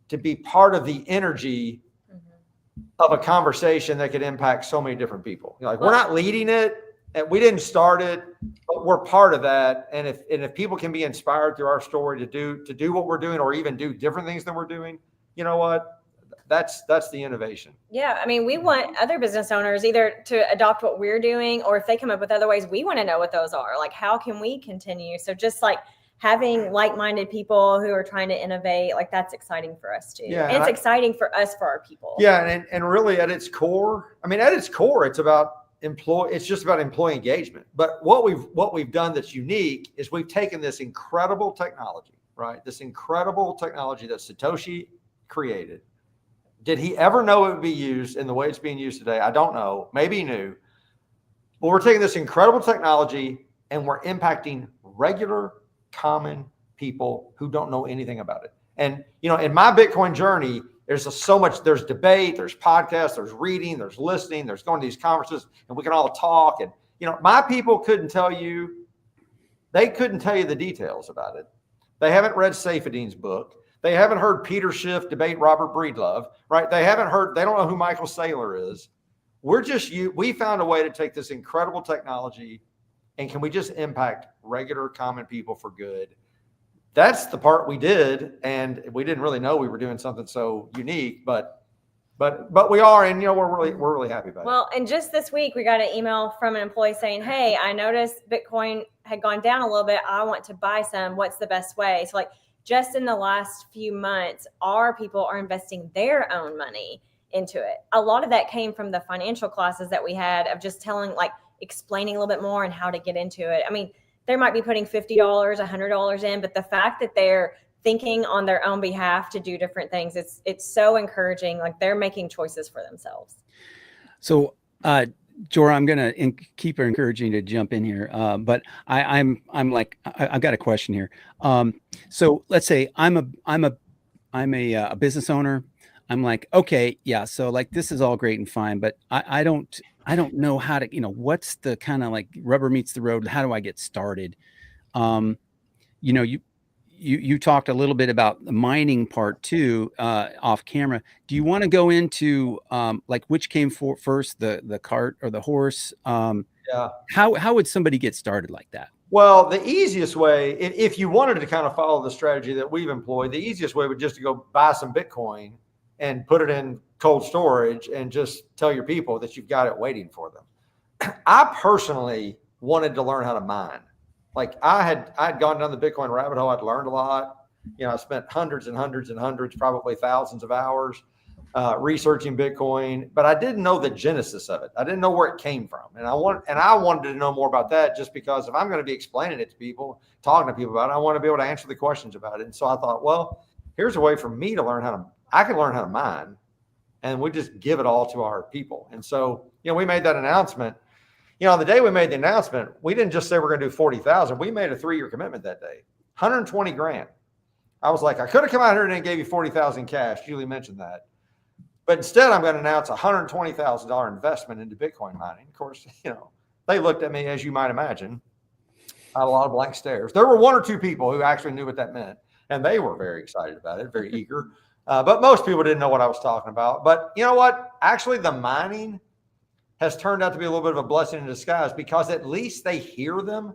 to be part of the energy of a conversation that could impact so many different people. We're not leading it. And we didn't start it, but we're part of that. And if people can be inspired through our story to do what we're doing, or even do different things than we're doing, you know what? That's the innovation. Yeah. I mean, we want other business owners either to adopt what we're doing, or if they come up with other ways, we want to know what those are. Like, how can we continue? So just like having like-minded people who are trying to innovate, like that's exciting for us too. Yeah, and it's exciting for us, for our people. Yeah. And really at its core, it's just about employee engagement. But what we've done that's unique is we've taken this incredible technology, right? This incredible technology that Satoshi created. Did he ever know it would be used in the way it's being used today? I don't know. Maybe he knew. But we're taking this incredible technology and we're impacting regular, common people who don't know anything about it. And, in my Bitcoin journey, there's there's debate, there's podcasts, there's reading, there's listening, there's going to these conferences, and we can all talk. And, my people couldn't tell you the details about it. They haven't read Saifedean's book. They haven't heard Peter Schiff debate Robert Breedlove, right? They don't know who Michael Saylor is. We found a way to take this incredible technology And can we just impact regular common people for good? That's the part we did. And we didn't really know we were doing something so unique, but we are, and we're really happy about it. Well, and just this week, we got an email from an employee saying, hey, I noticed Bitcoin had gone down a little bit. I want to buy some. What's the best way? So like just in the last few months, our people are investing their own money into it. A lot of that came from the financial classes that we had of just explaining a little bit more and how to get into it. I mean, they might be putting $50, $100 in, but the fact that they're thinking on their own behalf to do different things, it's so encouraging. Like they're making choices for themselves. So, Jora, I'm gonna keep encouraging you to jump in here, but I've got a question here. So let's say I'm a business owner. I'm like, okay, yeah. So like this is all great and fine, but I don't know how to, what's the kind of like rubber meets the road. How do I get started? You talked a little bit about the mining part too, off camera. Do you want to go into like which came first, the cart or the horse? Yeah. How would somebody get started like that? Well, the easiest way, if you wanted to kind of follow the strategy that we've employed, the easiest way would just to go buy some Bitcoin and put it in cold storage and just tell your people that you've got it waiting for them. I personally wanted to learn how to mine. Like I'd gone down the Bitcoin rabbit hole. I'd learned a lot. I spent hundreds and hundreds and hundreds, probably thousands of hours researching Bitcoin, but I didn't know the genesis of it. I didn't know where it came from. And I wanted to know more about that, just because if I'm going to be explaining it to people, talking to people about it, I want to be able to answer the questions about it. And so I thought, well, here's a way for me to learn I can learn how to mine, and we just give it all to our people. And so, we made that announcement. On the day we made the announcement, we didn't just say we're going to do 40,000. We made a 3-year commitment that day, 120 grand. I was like, I could have come out here and gave you 40,000 cash. Julie mentioned that. But instead, I'm going to announce a $120,000 investment into Bitcoin mining. Of course, they looked at me, as you might imagine. I had a lot of blank stares. There were 1 or 2 people who actually knew what that meant, and they were very excited about it, very eager. But most people didn't know what I was talking about. But you know what? Actually, the mining has turned out to be a little bit of a blessing in disguise, because at least they hear them,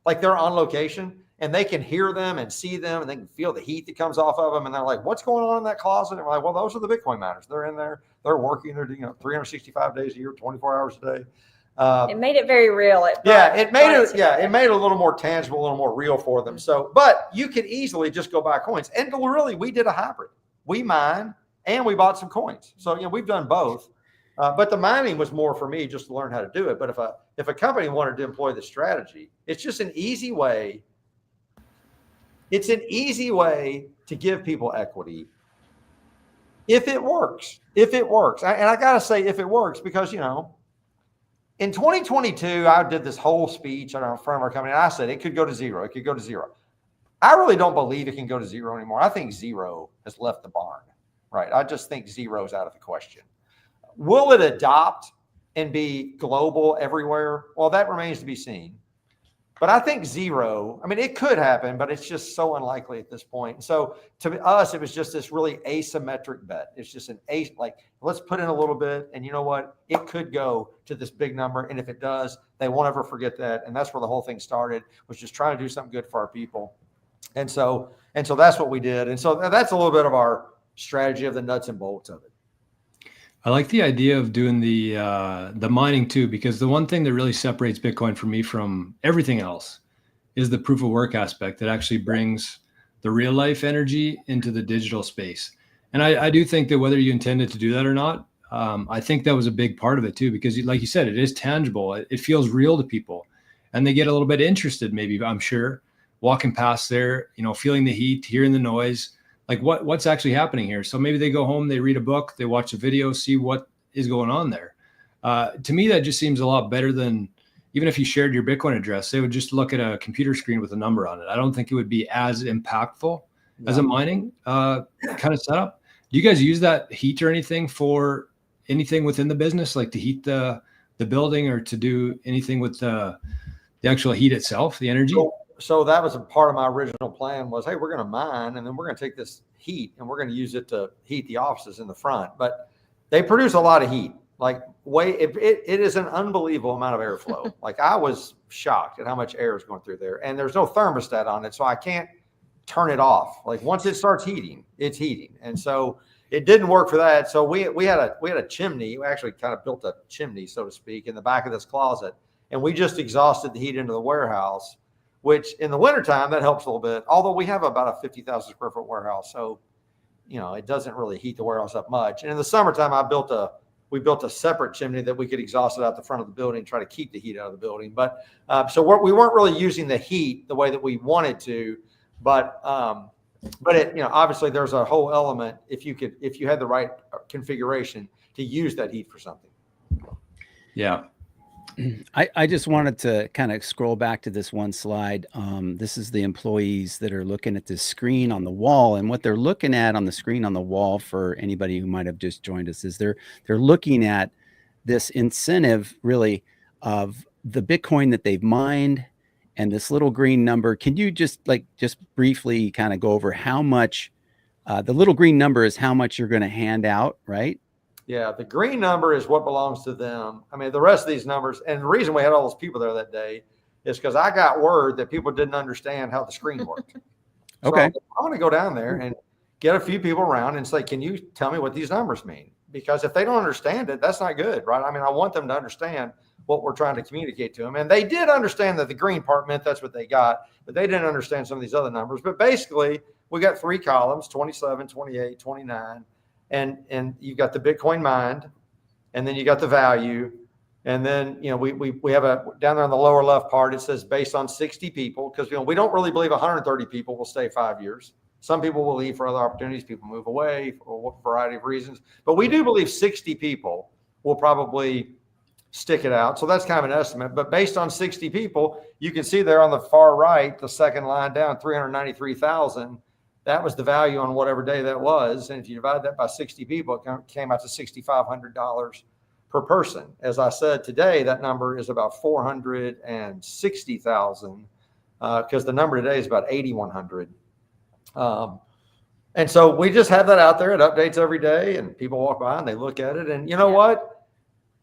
like they're on location and they can hear them and see them, and they can feel the heat that comes off of them. And they're like, what's going on in that closet? And we're like, well, those are the Bitcoin miners. They're in there. They're working. They're 365 days a year, 24 hours a day. It made it very real. It made it a little more tangible, a little more real for them. So, but you could easily just go buy coins. And really, we did a hybrid. We mine and we bought some coins. So, we've done both. But the mining was more for me just to learn how to do it. But if a company wanted to employ the strategy, it's just an easy way. It's an easy way to give people equity. If it works, and I got to say, if it works, because, in 2022, I did this whole speech in front of our company, and I said, it could go to zero. It could go to zero. I really don't believe it can go to zero anymore. I think zero has left the barn, right? I just think zero is out of the question. Will it adopt and be global everywhere? Well, that remains to be seen. But I think zero, it could happen, but it's just so unlikely at this point. So to us, it was just this really asymmetric bet. It's just let's put in a little bit, and you know what? It could go to this big number. And if it does, they won't ever forget that. And that's where the whole thing started, was just trying to do something good for our people. And so that's what we did. And so that's a little bit of our strategy, of the nuts and bolts of it. I like the idea of doing the mining too, because the one thing that really separates Bitcoin for me from everything else is the proof of work aspect that actually brings the real life energy into the digital space. And I do think that whether you intended to do that or not, I think that was a big part of it too, because like you said, it is tangible. It feels real to people, and they get a little bit interested, maybe, I'm sure, walking past there, feeling the heat, hearing the noise. Like what's actually happening here? So maybe they go home, they read a book, they watch a video, see what is going on there. To me, that just seems a lot better than even if you shared your Bitcoin address. They would just look at a computer screen with a number on it. I don't think it would be as impactful as a mining kind of setup. Do you guys use that heat or anything for anything within the business, like to heat the building, or to do anything with the actual heat itself, the energy? So that was a part of my original plan, was, hey, we're going to mine, and then we're going to take this heat and we're going to use it to heat the offices in the front. But they produce a lot of heat. like it is an unbelievable amount of airflow. Like I was shocked at how much air is going through there, and there's no thermostat on it, so I can't turn it off. Like once it starts heating, it's heating. And so it didn't work for that. So we had a chimney. We actually kind of built a chimney, so to speak, in the back of this closet, and we just exhausted the heat into the warehouse, which in the wintertime, that helps a little bit. Although we have about a 50,000 square foot warehouse. So, it doesn't really heat the warehouse up much. And in the summertime, we built a separate chimney that we could exhaust it out the front of the building and try to keep the heat out of the building. But we weren't really using the heat the way that we wanted to, but it, obviously there's a whole element if you had the right configuration to use that heat for something. Yeah. I just wanted to kind of scroll back to this one slide. This is the employees that are looking at this screen on the wall, and what they're looking at on the screen on the wall, for anybody who might have just joined us, is they're looking at this incentive really of the Bitcoin that they've mined and this little green number. Can you just briefly kind of go over how much the little green number is, how much you're going to hand out, right? Yeah, the green number is what belongs to them. I mean, the rest of these numbers, and the reason we had all those people there that day is because I got word that people didn't understand how the screen worked. Okay. So I'm going to go down there and get a few people around and say, can you tell me what these numbers mean? Because if they don't understand it, that's not good, right? I mean, I want them to understand what we're trying to communicate to them. And they did understand that the green part meant that's what they got, but they didn't understand some of these other numbers. But basically, we got 3 columns, 27, 28, 29. And you've got the Bitcoin mined, and then you got the value. And then, we have down there on the lower left part, it says based on 60 people, because, we don't really believe 130 people will stay 5 years. Some people will leave for other opportunities. People move away for a variety of reasons. But we do believe 60 people will probably stick it out. So that's kind of an estimate. But based on 60 people, you can see there on the far right, the second line down, 393,000. That was the value on whatever day that was. And if you divide that by 60 people, it came out to $6,500 per person. As I said today, that number is about 460,000 because the number today is about 8,100. And so we just have that out there. It updates every day, and people walk by and they look at it. And you know what?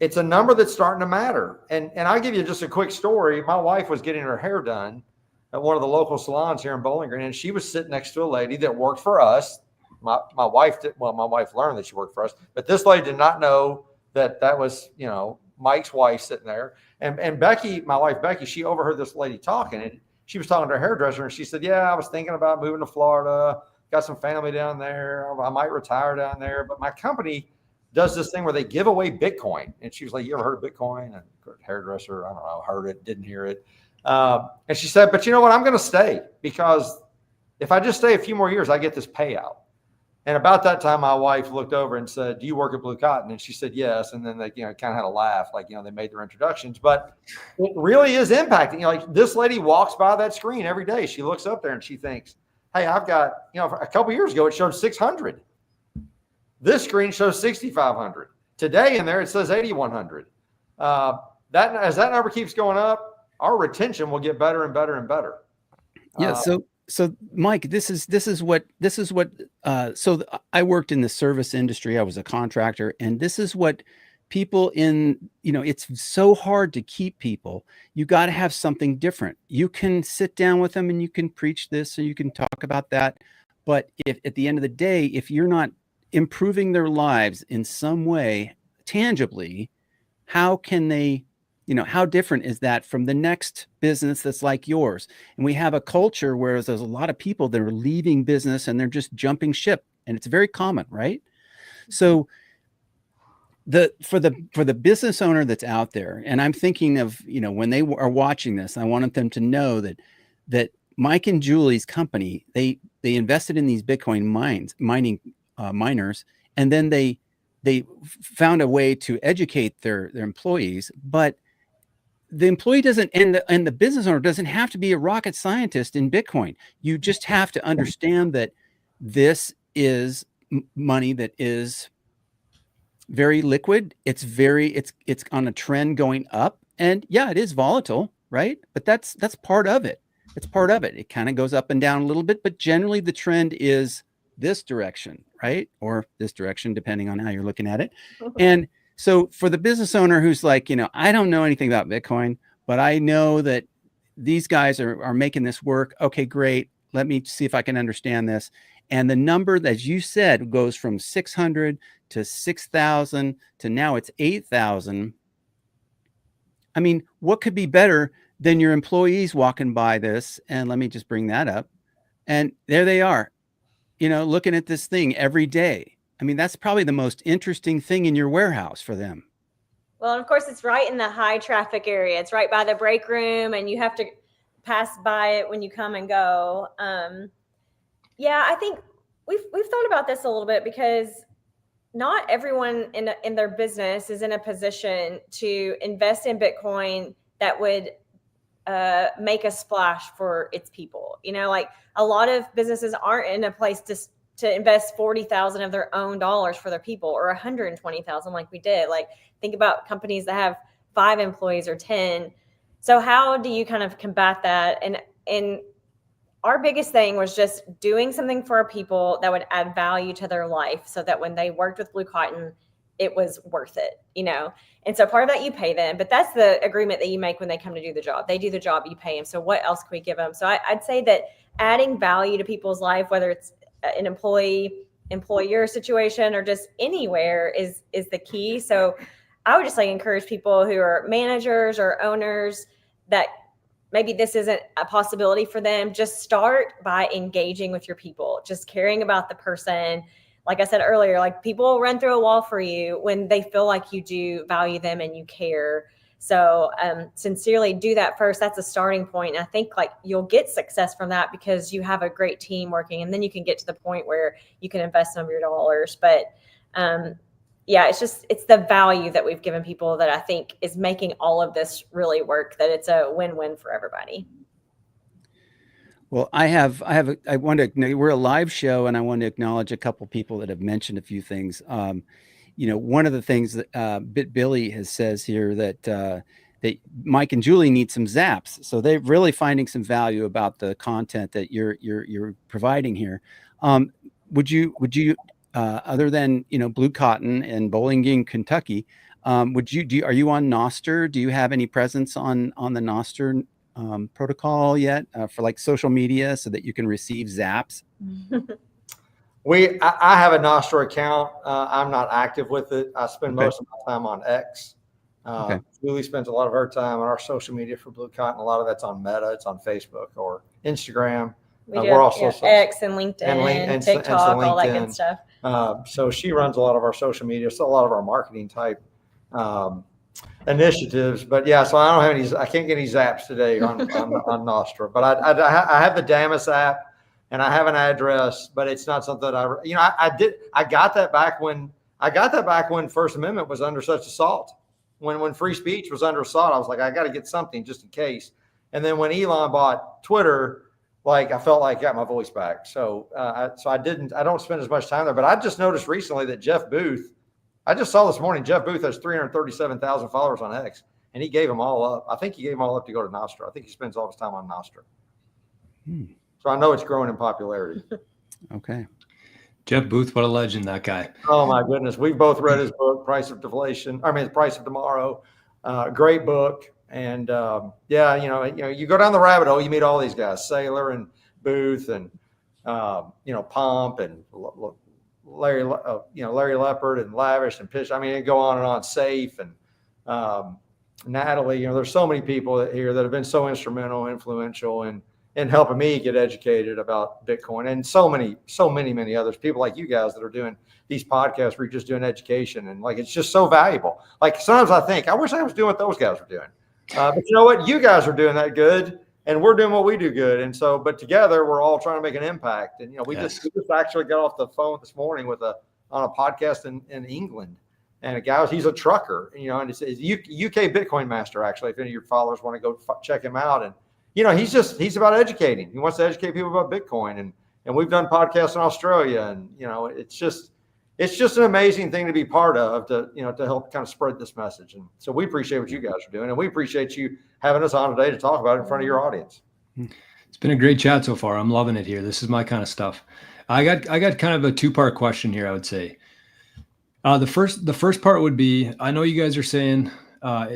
It's a number that's starting to matter. And I'll give you just a quick story. My wife was getting her hair done at one of the local salons here in Bowling Green, and she was sitting next to a lady that worked for us. My wife learned that she worked for us, but this lady did not know that was, Mike's wife sitting there. And Becky, my wife, Becky, she overheard this lady talking, and she was talking to her hairdresser, and she said, yeah, I was thinking about moving to Florida, got some family down there. I might retire down there, but my company does this thing where they give away Bitcoin. And she was like, you ever heard of Bitcoin? And hairdresser, I don't know, heard it, didn't hear it. And she said, but you know what? I'm going to stay, because if I just stay a few more years, I get this payout. And about that time, my wife looked over and said, do you work at Blue Cotton? And she said, yes. And then they, kind of had a laugh, like, they made their introductions, but it really is impacting. Like this lady walks by that screen every day. She looks up there and she thinks, hey, I've got, a couple of years ago, it showed 600. This screen shows 6,500. Today in there, it says 8,100. As that number keeps going up, our retention will get better and better and better. Yeah. So Mike, this is what, I worked in the service industry. I was a contractor, and this is what people it's so hard to keep people. You got to have something different. You can sit down with them and you can preach this, or you can talk about that. But if at the end of the day, if you're not improving their lives in some way, tangibly, how can they, how different is that from the next business that's like yours? And we have a culture where there's a lot of people that are leaving business and they're just jumping ship, and it's very common, right? So for the business owner that's out there, and I'm thinking of, when they are watching this, I wanted them to know that Mike and Julie's company, they invested in these Bitcoin miners, and then they found a way to educate their employees. But the employee doesn't, and the business owner doesn't have to be a rocket scientist in Bitcoin. You just have to understand that this is money that is very liquid. It's on a trend going up, and yeah, it is volatile, right? But that's part of it. It's part of it. It kind of goes up and down a little bit, but generally the trend is this direction, right? Or this direction, depending on how you're looking at it. And So for the business owner who's like, I don't know anything about Bitcoin, but I know that these guys are making this work. Okay, great. Let me see if I can understand this. And the number, as you said, goes from 600 to 6,000 to now it's 8,000. I mean, what could be better than your employees walking by this? And let me just bring that up. And there they are, looking at this thing every day. I mean, that's probably the most interesting thing in your warehouse for them. Well, and of course, it's right in the high traffic area. It's right by the break room, and you have to pass by it when you come and go. Yeah, I think we've thought about this a little bit because not everyone in their business is in a position to invest in Bitcoin that would make a splash for its people. Like a lot of businesses aren't in a place to invest 40,000 of their own dollars for their people, or 120,000 like we did. Like think about companies that have 5 employees or 10. So how do you kind of combat that? And our biggest thing was just doing something for our people that would add value to their life so that when they worked with Blue Cotton, it was worth it, And so part of that you pay them, but that's the agreement that you make when they come to do the job. They do the job, you pay them. So what else can we give them? So I'd say that adding value to people's life, whether it's an employer situation or just anywhere is the key. So I would just encourage people who are managers or owners that maybe this isn't a possibility for them. Just start by engaging with your people, just caring about the person. Like I said earlier, people will run through a wall for you when they feel like you do value them and you care. So sincerely do that first. That's a starting point. And I think you'll get success from that because you have a great team working, and then you can get to the point where you can invest some of your dollars. But yeah, it's the value that we've given people that I think is making all of this really work, that it's a win-win for everybody. Well, we're a live show, and I want to acknowledge a couple people that have mentioned a few things. One of the things that BitBilly says here that Mike and Julie need some zaps. So they're really finding some value about the content that you're providing here. Would you other than Blue Cotton and Bowling Green, Kentucky, are you on Nostr? Do you have any presence on the Nostr protocol yet for social media so that you can receive zaps? I have a Nostr account. I'm not active with it. I spend most of my time on X. Julie spends a lot of her time on our social media for Blue Cotton. A lot of that's on Meta. It's on Facebook or Instagram. We're also X and LinkedIn and TikTok, all that good stuff. So she runs a lot of our social media, so a lot of our marketing type initiatives. But yeah, so I can't get any zaps today on Nostr. But I have the Damus app, and I have an address, but it's not something that I got that back when First Amendment was under such assault. When free speech was under assault, I was like, I got to get something just in case. And then when Elon bought Twitter, I felt like I got my voice back. So I don't spend as much time there. But I just noticed recently that Jeff Booth, I just saw this morning, Jeff Booth has 337,000 followers on X, and he gave them all up. I think he gave them all up to go to Nostr. I think he spends all his time on Nostr. So I know it's growing in popularity. Okay. Jeff Booth, what a legend, that guy. Oh my goodness. We've both read his book, Price of Tomorrow. Great book. And you go down the rabbit hole, you meet all these guys, Saylor and Booth and Pomp and Larry Leopard and Lavish and Pitch. I mean, it go on and on. Safe and Natalie. There's so many people here that have been so instrumental, influential, and helping me get educated about Bitcoin, and so many others. People like you guys that are doing these podcasts where you're just doing education, and it's just so valuable. Sometimes I think I wish I was doing what those guys were doing. But you know what? You guys are doing that good, and we're doing what we do good. And so, but together, we're all trying to make an impact. And we just actually got off the phone this morning on a podcast in England, and a guy, he's a trucker, and it's UK Bitcoin Master. Actually, if any of your followers want to go check him out, and he's about educating. He wants to educate people about Bitcoin, and we've done podcasts in Australia, and it's just an amazing thing to be part of, to help kind of spread this message. And so we appreciate what you guys are doing, and we appreciate you having us on today to talk about it in front of your audience. It's been a great chat so far. I'm loving it here. This is my kind of stuff. I got kind of a 2-part question here, I would say. The first part would be, I know you guys are saying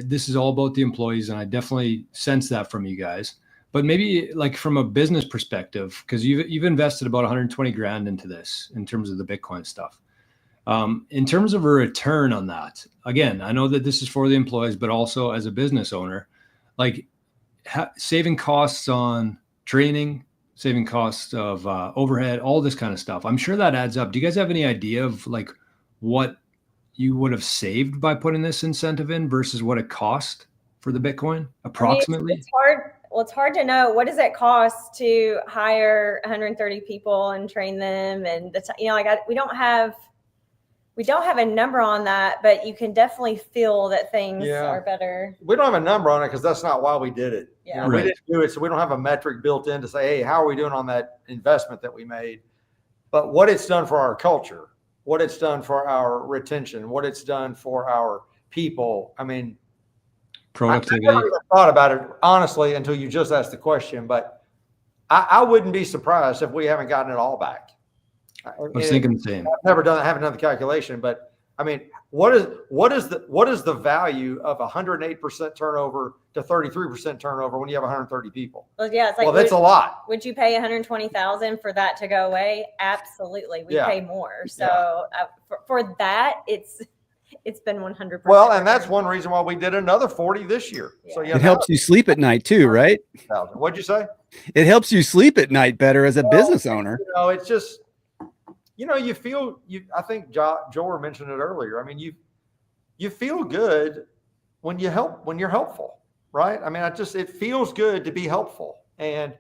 this is all about the employees, and I definitely sense that from you guys. But maybe like from a business perspective, because you've invested about 120 grand into this in terms of the Bitcoin stuff. In terms of a return on that, again, I know that this is for the employees, but also as a business owner, like saving costs on training, saving costs of overhead, all this kind of stuff. I'm sure that adds up. Do you guys have any idea of like what you would have saved by putting this incentive in versus what it cost for the Bitcoin approximately? I mean, it's hard. Well, it's hard to know. What does it cost to hire 130 people and train them? And we don't have a number on that, but you can definitely feel that things are better. We don't have a number on it because that's not why we did it. Yeah. We didn't do it, so we don't have a metric built in to say, hey, how are we doing on that investment that we made? But what it's done for our culture, what it's done for our retention, what it's done for our people. I mean, productivity. I never even thought about it honestly until you just asked the question, but I wouldn't be surprised if we haven't gotten it all back. I was thinking the same. I've haven't done the calculation, but I mean, what is the value of 108% turnover to 33% turnover when you have 130 people? Well, yeah, it's like, well, that's a lot. Would you pay 120,000 for that to go away? Absolutely, we pay more. So for that, it's been 100%. Well, and that's one reason why we did another 40 this year. Yeah. So It helps you sleep at night too, right? What'd you say? It helps you sleep at night better as a business owner. It's just, you feel I think Joel mentioned it earlier. I mean, you feel good when you're helpful, right? I mean, it feels good to be helpful. And,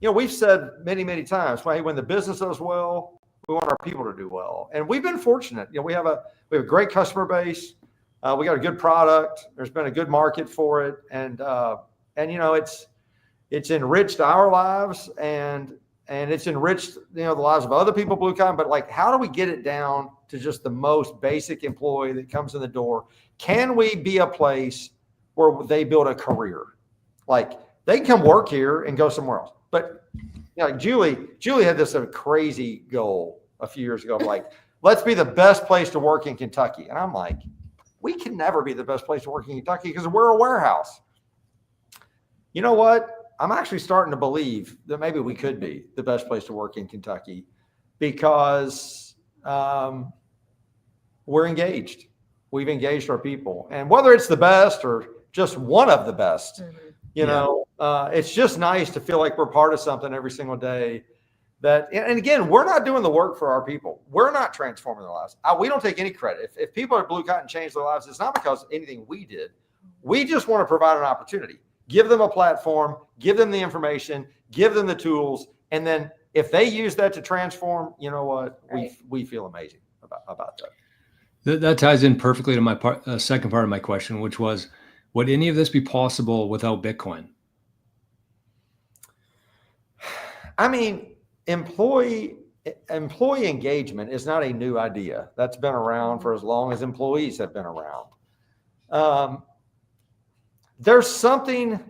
we've said many, many times, when the business does well, we want our people to do well. And we've been fortunate. We have a great customer base. We got a good product. There's been a good market for it. And it's enriched our lives and it's enriched, the lives of other people, Blue Cotton. But like, how do we get it down to just the most basic employee that comes in the door? Can we be a place where they build a career? Like, they can come work here and go somewhere else. But like Julie had this crazy goal a few years ago, like, let's be the best place to work in Kentucky. And I'm like, we can never be the best place to work in Kentucky because we're a warehouse. You know what? I'm actually starting to believe that maybe we could be the best place to work in Kentucky because we're engaged. We've engaged our people. And whether it's the best or just one of the best, it's just nice to feel like we're part of something every single day. And again, we're not doing the work for our people. We're not transforming their lives. We don't take any credit. If people at Blue Cotton change their lives, it's not because of anything we did. We just want to provide an opportunity. Give them a platform, give them the information, give them the tools. And then if they use that to transform, you know what? Right. We feel amazing about that. That ties in perfectly to my second part of my question, which was, would any of this be possible without Bitcoin? I mean, employee engagement is not a new idea. That's been around for as long as employees have been around. There's something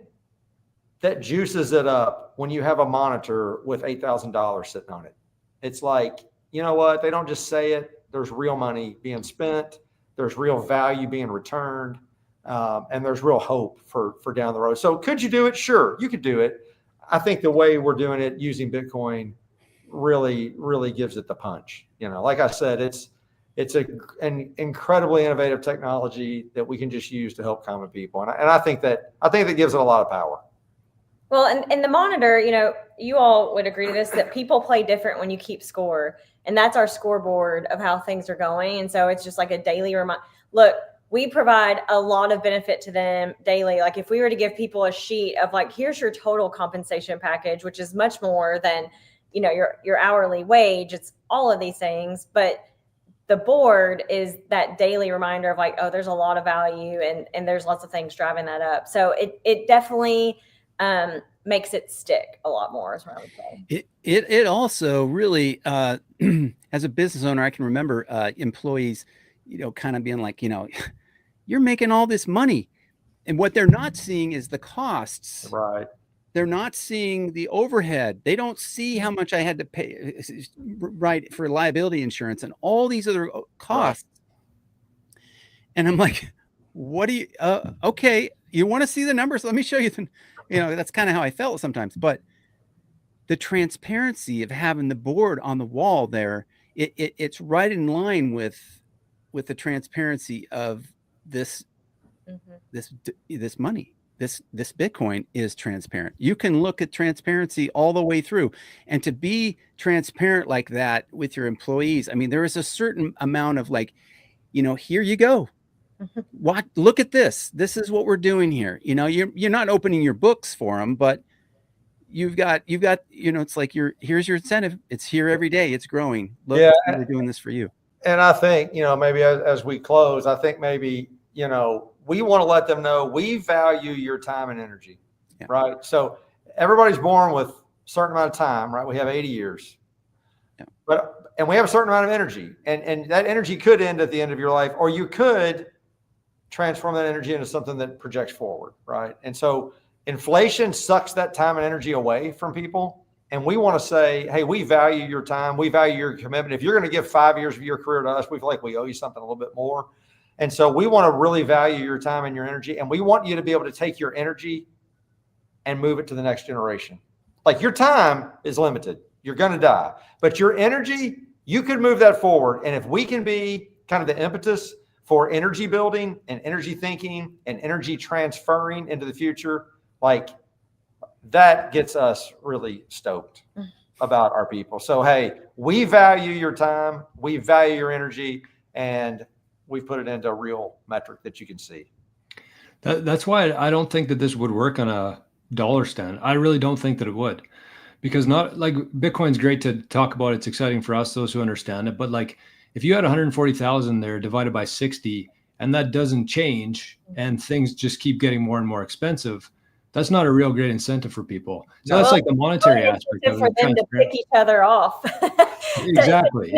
that juices it up when you have a monitor with $8,000 sitting on it. It's like, you know what? They don't just say it. There's real money being spent. There's real value being returned. And there's real hope for down the road. So could you do it? Sure, you could do it. I think the way we're doing it using Bitcoin really, really gives it the punch. Like I said, it's an incredibly innovative technology that we can just use to help common people. And I think that gives it a lot of power. Well, and the monitor, you all would agree to this, that people play different when you keep score. And that's our scoreboard of how things are going. And so it's just like a daily reminder. Look, we provide a lot of benefit to them daily. Like if we were to give people a sheet of like, here's your total compensation package, which is much more than, your hourly wage. It's all of these things. But the board is that daily reminder of like, oh, there's a lot of value and there's lots of things driving that up. So it definitely makes it stick a lot more, is what I would say. It also really, as a business owner, I can remember employees, kind of being like, you're making all this money. And what they're not seeing is the costs. Right. They're not seeing the overhead. They don't see how much I had to pay, right, for liability insurance and all these other costs. And I'm like, what do you, okay, you want to see the numbers? Let me show you. That's kind of how I felt sometimes. But the transparency of having the board on the wall there, it's right in line with the transparency of this money. This Bitcoin is transparent. You can look at transparency all the way through, and to be transparent like that with your employees, I mean, there is a certain amount of like, here you go. Look at this. This is what we're doing here. You're not opening your books for them, but you've got, it's like here's your incentive. It's here every day. It's growing. Look, Yeah. we're doing this for you. And I think, maybe as we close, I think maybe, we want to let them know we value your time and energy, right? So everybody's born with a certain amount of time, right? We have 80 years, and we have a certain amount of energy, and that energy could end at the end of your life, or you could transform that energy into something that projects forward, right? And so inflation sucks that time and energy away from people. And we want to say, hey, we value your time. We value your commitment. If you're going to give 5 years of your career to us, we feel like we owe you something a little bit more. And so we want to really value your time and your energy. And we want you to be able to take your energy and move it to the next generation. Like, your time is limited. You're going to die. But your energy, you could move that forward. And if we can be kind of the impetus for energy building and energy thinking and energy transferring into the future, like, that gets us really stoked about our people. So, hey, we value your time. We value your energy. And we put it into a real metric that you can see. That's why I don't think that this would work on a dollar stand. I really don't think that it would, because not like Bitcoin's great to talk about. It's exciting for us, those who understand it. But like, if you had 140,000 there divided by 60, and that doesn't change, and things just keep getting more and more expensive, that's not a real great incentive for people. So that's like the monetary aspect of it. For them to pick each other off. Exactly.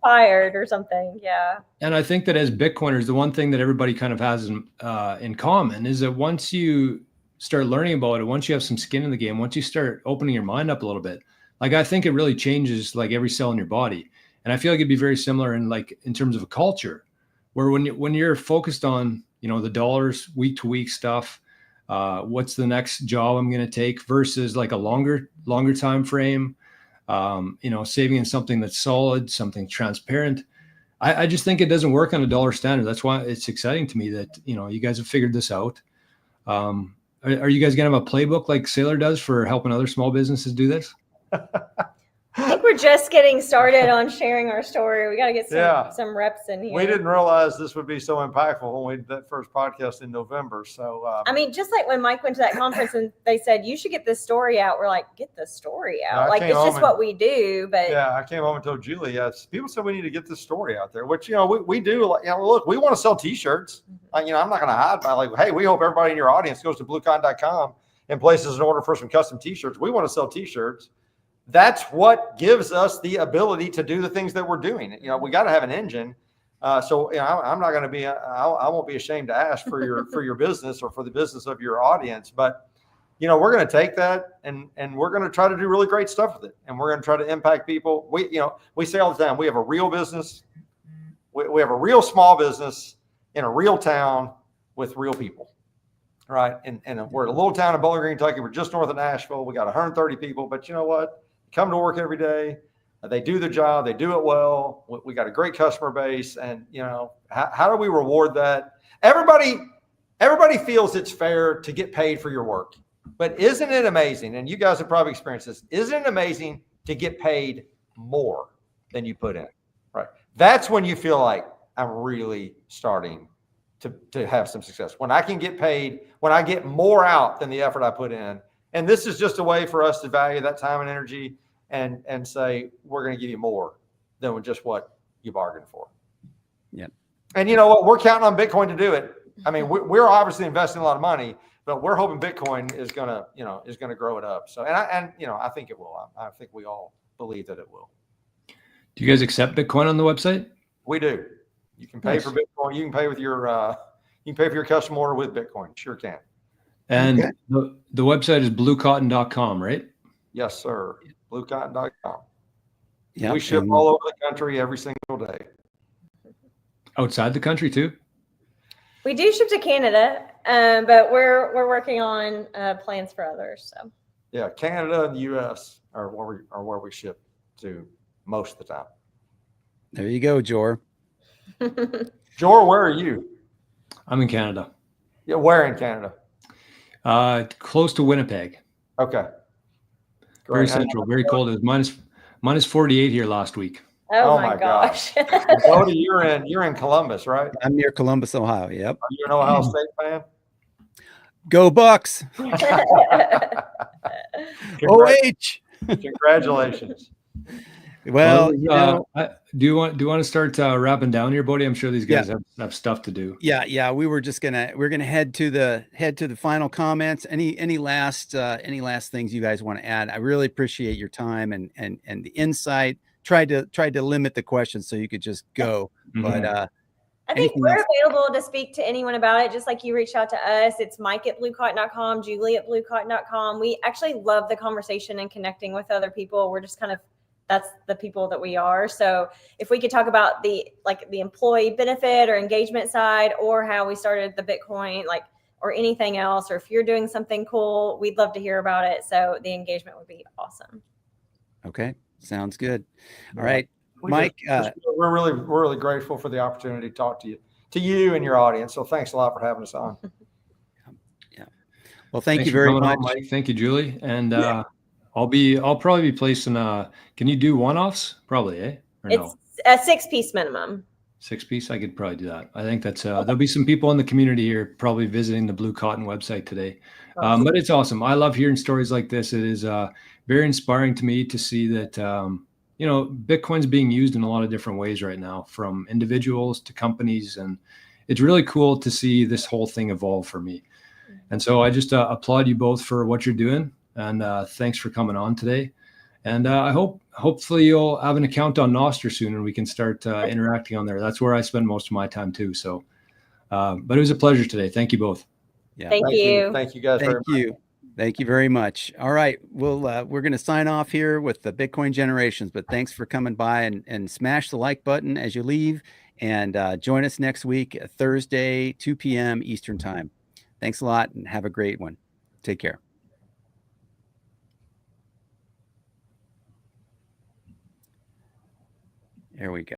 Fired or something. Yeah. And I think that as Bitcoiners, the one thing that everybody kind of has in common is that once you start learning about it, once you have some skin in the game, once you start opening your mind up a little bit, like, I think it really changes like every cell in your body. And I feel like it'd be very similar in terms of a culture, where when you're focused on, the dollars, week to week stuff, what's the next job I'm going to take versus like a longer time frame, saving in something that's solid, something transparent. I just think it doesn't work on a dollar standard. That's why it's exciting to me that, you guys have figured this out. Are you guys going to have a playbook like Saylor does for helping other small businesses do this? I think we're just getting started on sharing our story. We got to get some reps in here. We didn't realize this would be so impactful when we did that first podcast in November. So, I mean, just like when Mike went to that conference and they said, you should get this story out. We're like, get the story out. Like, it's just what we do. But yeah, I came home and told Julie, people said we need to get this story out there, which, we do. Look, we want to sell t-shirts. I'm not going to hide by like, hey, we hope everybody in your audience goes to bluecotton.com and places an order for some custom t-shirts. We want to sell t-shirts. That's what gives us the ability to do the things that we're doing. We got to have an engine. So I'm not going to be, I won't be ashamed to ask for your business or for the business of your audience, but we're going to take that and we're going to try to do really great stuff with it. And we're going to try to impact people. We say all the time, we have a real business. We have a real small business in a real town with real people. Right. And we're in a little town in Bowling Green, Kentucky. We're just north of Nashville. We got 130 people, but you know what? Come to work every day. They do the job. They do it well. We got a great customer base. And, how do we reward that? Everybody feels it's fair to get paid for your work. But isn't it amazing? And you guys have probably experienced this. Isn't it amazing to get paid more than you put in? Right. That's when you feel like I'm really starting to have some success. When I can get paid, when I get more out than the effort I put in. And this is just a way for us to value that time and energy and say, we're going to give you more than just what you bargained for. Yeah. And you know what? We're counting on Bitcoin to do it. I mean, we're obviously investing a lot of money, but we're hoping Bitcoin is going to grow it up. So, I think it will. I think we all believe that it will. Do you guys accept Bitcoin on the website? We do. You can pay for Bitcoin. You can pay with your custom order with Bitcoin. Sure can. And the website is bluecotton.com, right? Yes, sir. Bluecotton.com. Yeah. We ship all over the country every single day. Outside the country too? We do ship to Canada, but we're working on plans for others. So Yeah, Canada and the U.S. are where we ship to most of the time. There you go, Jor. Jor, where are you? I'm in Canada, Yeah, where in Canada? close to Winnipeg. Okay. Very Great. central, very cold. It was minus 48 here last week. oh, Oh my my gosh. Bodie, you're in Columbus, right? I'm near Columbus, Ohio. Yep. Are you an Ohio State fan? Go Bucks. OH. Congratulations. Well, you know, do you want to start wrapping down here, Bodie? I'm sure these Yeah. guys have stuff to do. yeah. We're gonna head to the final comments. Any last things you guys want to add? I really appreciate your time and the insight. Tried to limit the questions so you could just go. But I think anything we're else? available to speak to anyone about it, just like you reached out to us. It's Mike@bluecotton.com, Julie@bluecotton.com. We actually love the conversation and connecting with other people. We're just that's the people that we are. So if we could talk about the employee benefit or engagement side, or how we started the Bitcoin, or anything else, or if you're doing something cool, we'd love to hear about it. So the engagement would be awesome. Okay, sounds good. All Yeah. right, Mike. We're really grateful for the opportunity to talk to you and your audience. So thanks a lot for having us on. Well, thank Thanks you for very coming on, much. Mike. Thank you, Julie. And I'll probably be placing. Can you do one-offs? Probably, eh? Or It's no? a 6-piece minimum. 6-piece. I could probably do that. I think that's there'll be some people in the community here probably visiting the Blue Cotton website today. But it's awesome. I love hearing stories like this. It is very inspiring to me to see that Bitcoin's being used in a lot of different ways right now, from individuals to companies, and it's really cool to see this whole thing evolve for me. And so I just applaud you both for what you're doing, and thanks for coming on today. And I hopefully you'll have an account on Nostr soon, and we can start interacting on there. That's where I spend most of my time too. So, but it was a pleasure today. Thank you both. Yeah. Thank you. Thank you guys very Thank much. you. Thank you very much. All right. We're going to sign off here with the Bitcoin Generations, but thanks for coming by, and smash the like button as you leave, and join us next week, Thursday, 2 p.m. Eastern time. Thanks a lot, and have a great one. Take care. There we go.